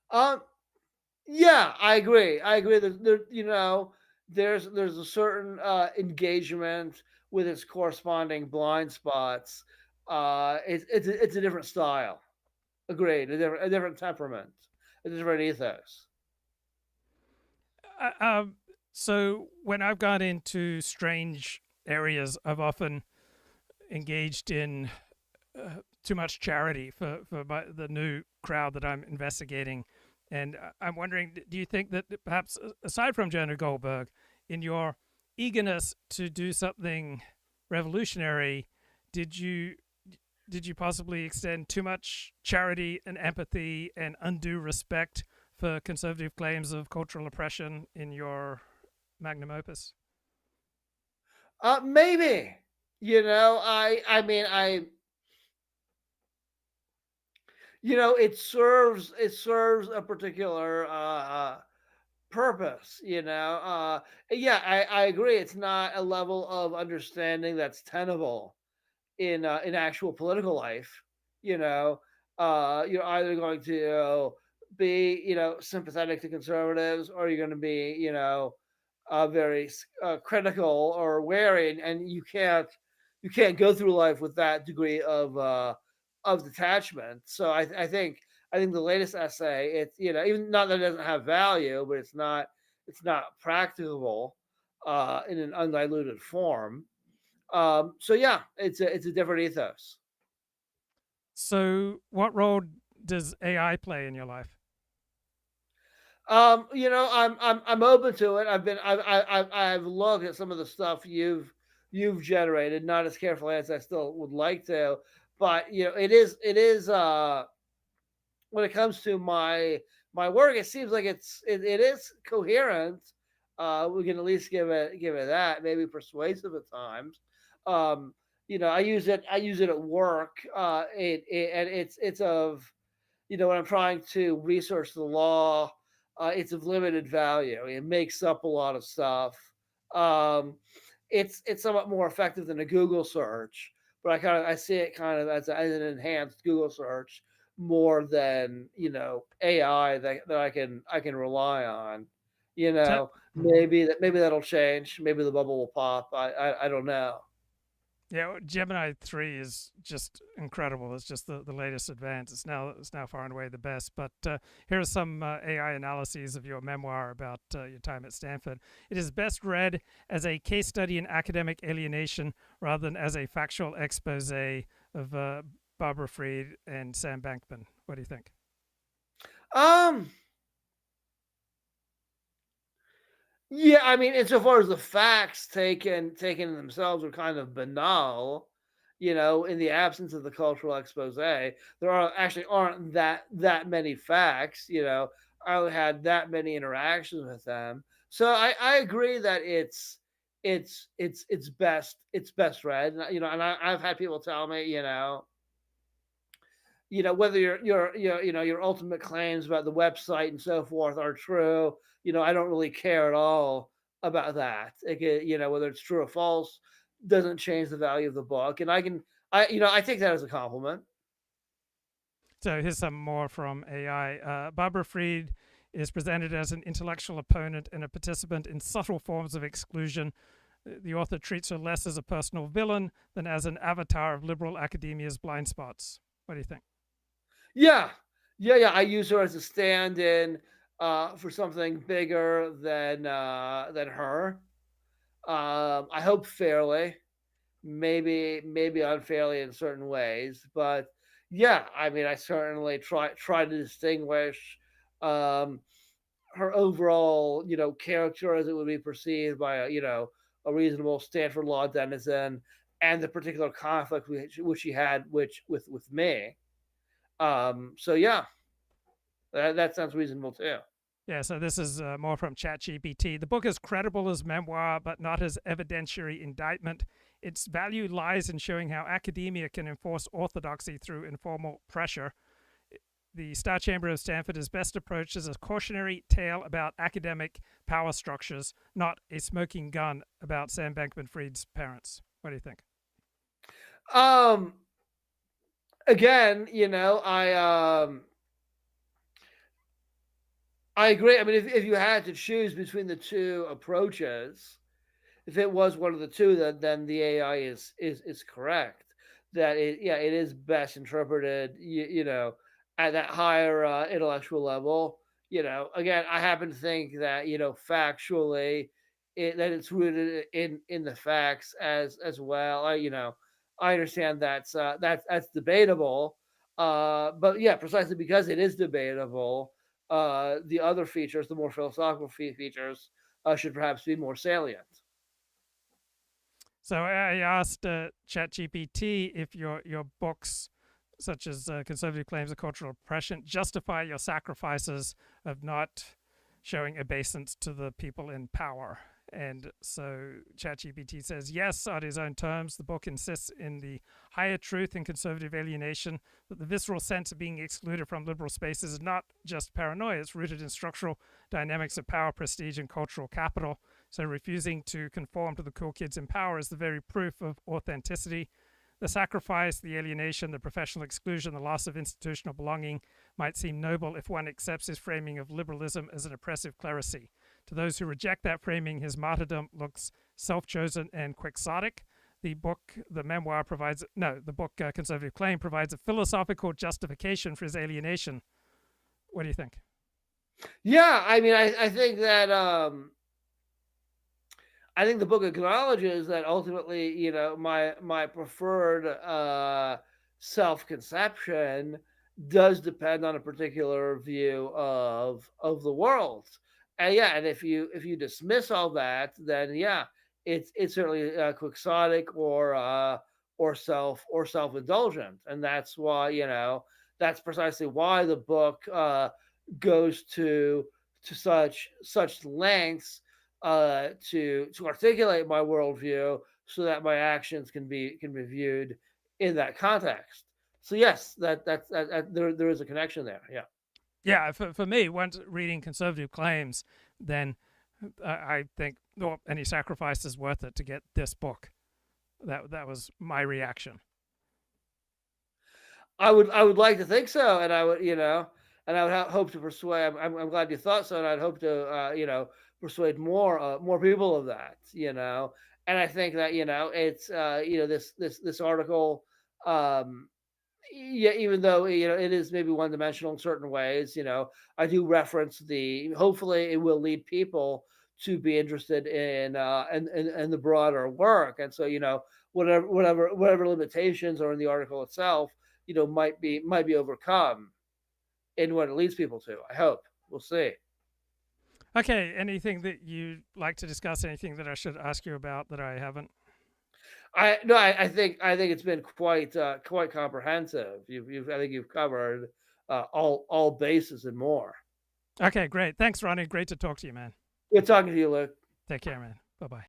Um, yeah, I agree. I agree. There's a certain engagement with its corresponding blind spots. It's a different style. Agreed. A different temperament, a different ethos. Uh, um, So when I've gone into strange areas, I've often engaged in too much charity for the new crowd that I'm investigating. And I'm wondering, do you think that perhaps aside from Jonah Goldberg, in your eagerness to do something revolutionary, did you did you possibly extend too much charity and empathy and undue respect for conservative claims of cultural oppression in your magnum opus? Maybe. It serves a particular purpose. Yeah, I agree. It's not a level of understanding that's tenable in actual political life. You know, you're either going to be sympathetic to conservatives, or you're going to be very critical or wary, and you can't go through life with that degree of detachment. So I think the latest essay, it's even not that it doesn't have value, but it's not practicable in an undiluted form. So yeah, it's a different ethos. So, what role does AI play in your life? I'm open to it. I've looked at some of the stuff you've generated, not as carefully as I still would like to, but it is when it comes to my work, it seems like it is coherent. We can at least give it that, maybe persuasive at times. Um, I use it at work. And it's of when I'm trying to research the law, it's of limited value. It makes up a lot of stuff. Um, it's somewhat more effective than a Google search, but I see it kind of as an enhanced Google search more than AI that I can rely on. Te- Mhm. Maybe that'll change. Maybe the bubble will pop. I don't know. Yeah, Gemini 3 is just incredible. It's just the latest advance. It's now far and away the best. But here are some AI analyses of your memoir about your time at Stanford. It is best read as a case study in academic alienation rather than as a factual expose of Barbara Fried and Sam Bankman. What do you think? Um, Yeah, I mean, insofar as the facts taken in themselves are kind of banal, in the absence of the cultural expose, there aren't that many facts. I only had that many interactions with them, so I agree that it's best read. And I've had people tell me, whether your ultimate claims about the website and so forth are true. I don't really care at all about that. Whether it's true or false doesn't change the value of the book, and I take that as a compliment. So here's some more from AI. Barbara Fried is presented as an intellectual opponent and a participant in subtle forms of exclusion. The author treats her less as a personal villain than as an avatar of liberal academia's blind spots. What do you think? Yeah, yeah. I use her as a stand-in for something bigger than her. I hope fairly, maybe unfairly in certain ways, but yeah, I mean, I certainly try to distinguish um, her overall character as it would be perceived by a reasonable Stanford law denizen, and the particular conflict which she had with me. So yeah, that sounds reasonable too. Yeah, so this is more from ChatGPT. The book is credible as memoir, but not as evidentiary indictment. Its value lies in showing how academia can enforce orthodoxy through informal pressure. The Star Chamber of Stanford is best approached as a cautionary tale about academic power structures, not a smoking gun about Sam Bankman Fried's parents. What do you think? Um, Again, I agree. I mean, if you had to choose between the two approaches, if it was one of the two, then the AI is correct. That it is best interpreted, at that higher intellectual level. Again, I happen to think that factually, that it's rooted in the facts as well. I understand that's debatable, but yeah, precisely because it is debatable, the other features, the more philosophical features, should perhaps be more salient. So I asked ChatGPT if your books, such as Conservative Claims of Cultural Oppression, justify your sacrifices of not showing obeisance to the people in power. And so ChatGPT says yes, on his own terms. The book insists in the higher truth in conservative alienation, that the visceral sense of being excluded from liberal spaces is not just paranoia, it's rooted in structural dynamics of power, prestige, and cultural capital. So refusing to conform to the cool kids in power is the very proof of authenticity. The sacrifice, the alienation, the professional exclusion, the loss of institutional belonging might seem noble if one accepts his framing of liberalism as an oppressive clerisy. To those who reject that framing, his martyrdom looks self-chosen and quixotic. The book Conservative Claim provides a philosophical justification for his alienation. What do you think? Yeah, I think that I think the book acknowledges that ultimately, my preferred self conception does depend on a particular view of the world. And yeah, and if you dismiss all that, then yeah, it's certainly quixotic or self indulgent, and that's why that's precisely why the book goes to such lengths to articulate my worldview so that my actions can be viewed in that context. So yes, there is a connection there. Yeah. Yeah, for me, once reading Conservative Claims, then I think, well, any sacrifice is worth it to get this book. That was my reaction. I would like to think so, and I would and I would hope to persuade. I'm glad you thought so, and I'd hope to persuade more people of that. And I think that it's this article. Yeah, even though it is maybe one dimensional in certain ways, I do reference the. Hopefully, it will lead people to be interested in the broader work, and so whatever limitations are in the article itself, might be overcome in what it leads people to. I hope. We'll see. Okay, anything that you'd like to discuss? Anything that I should ask you about that I haven't? I no, I think it's been quite comprehensive. I think you've covered all bases and more. Okay, great. Thanks, Ronnie. Great to talk to you, man. Good talking to you, Luke. Take care, man. Bye bye.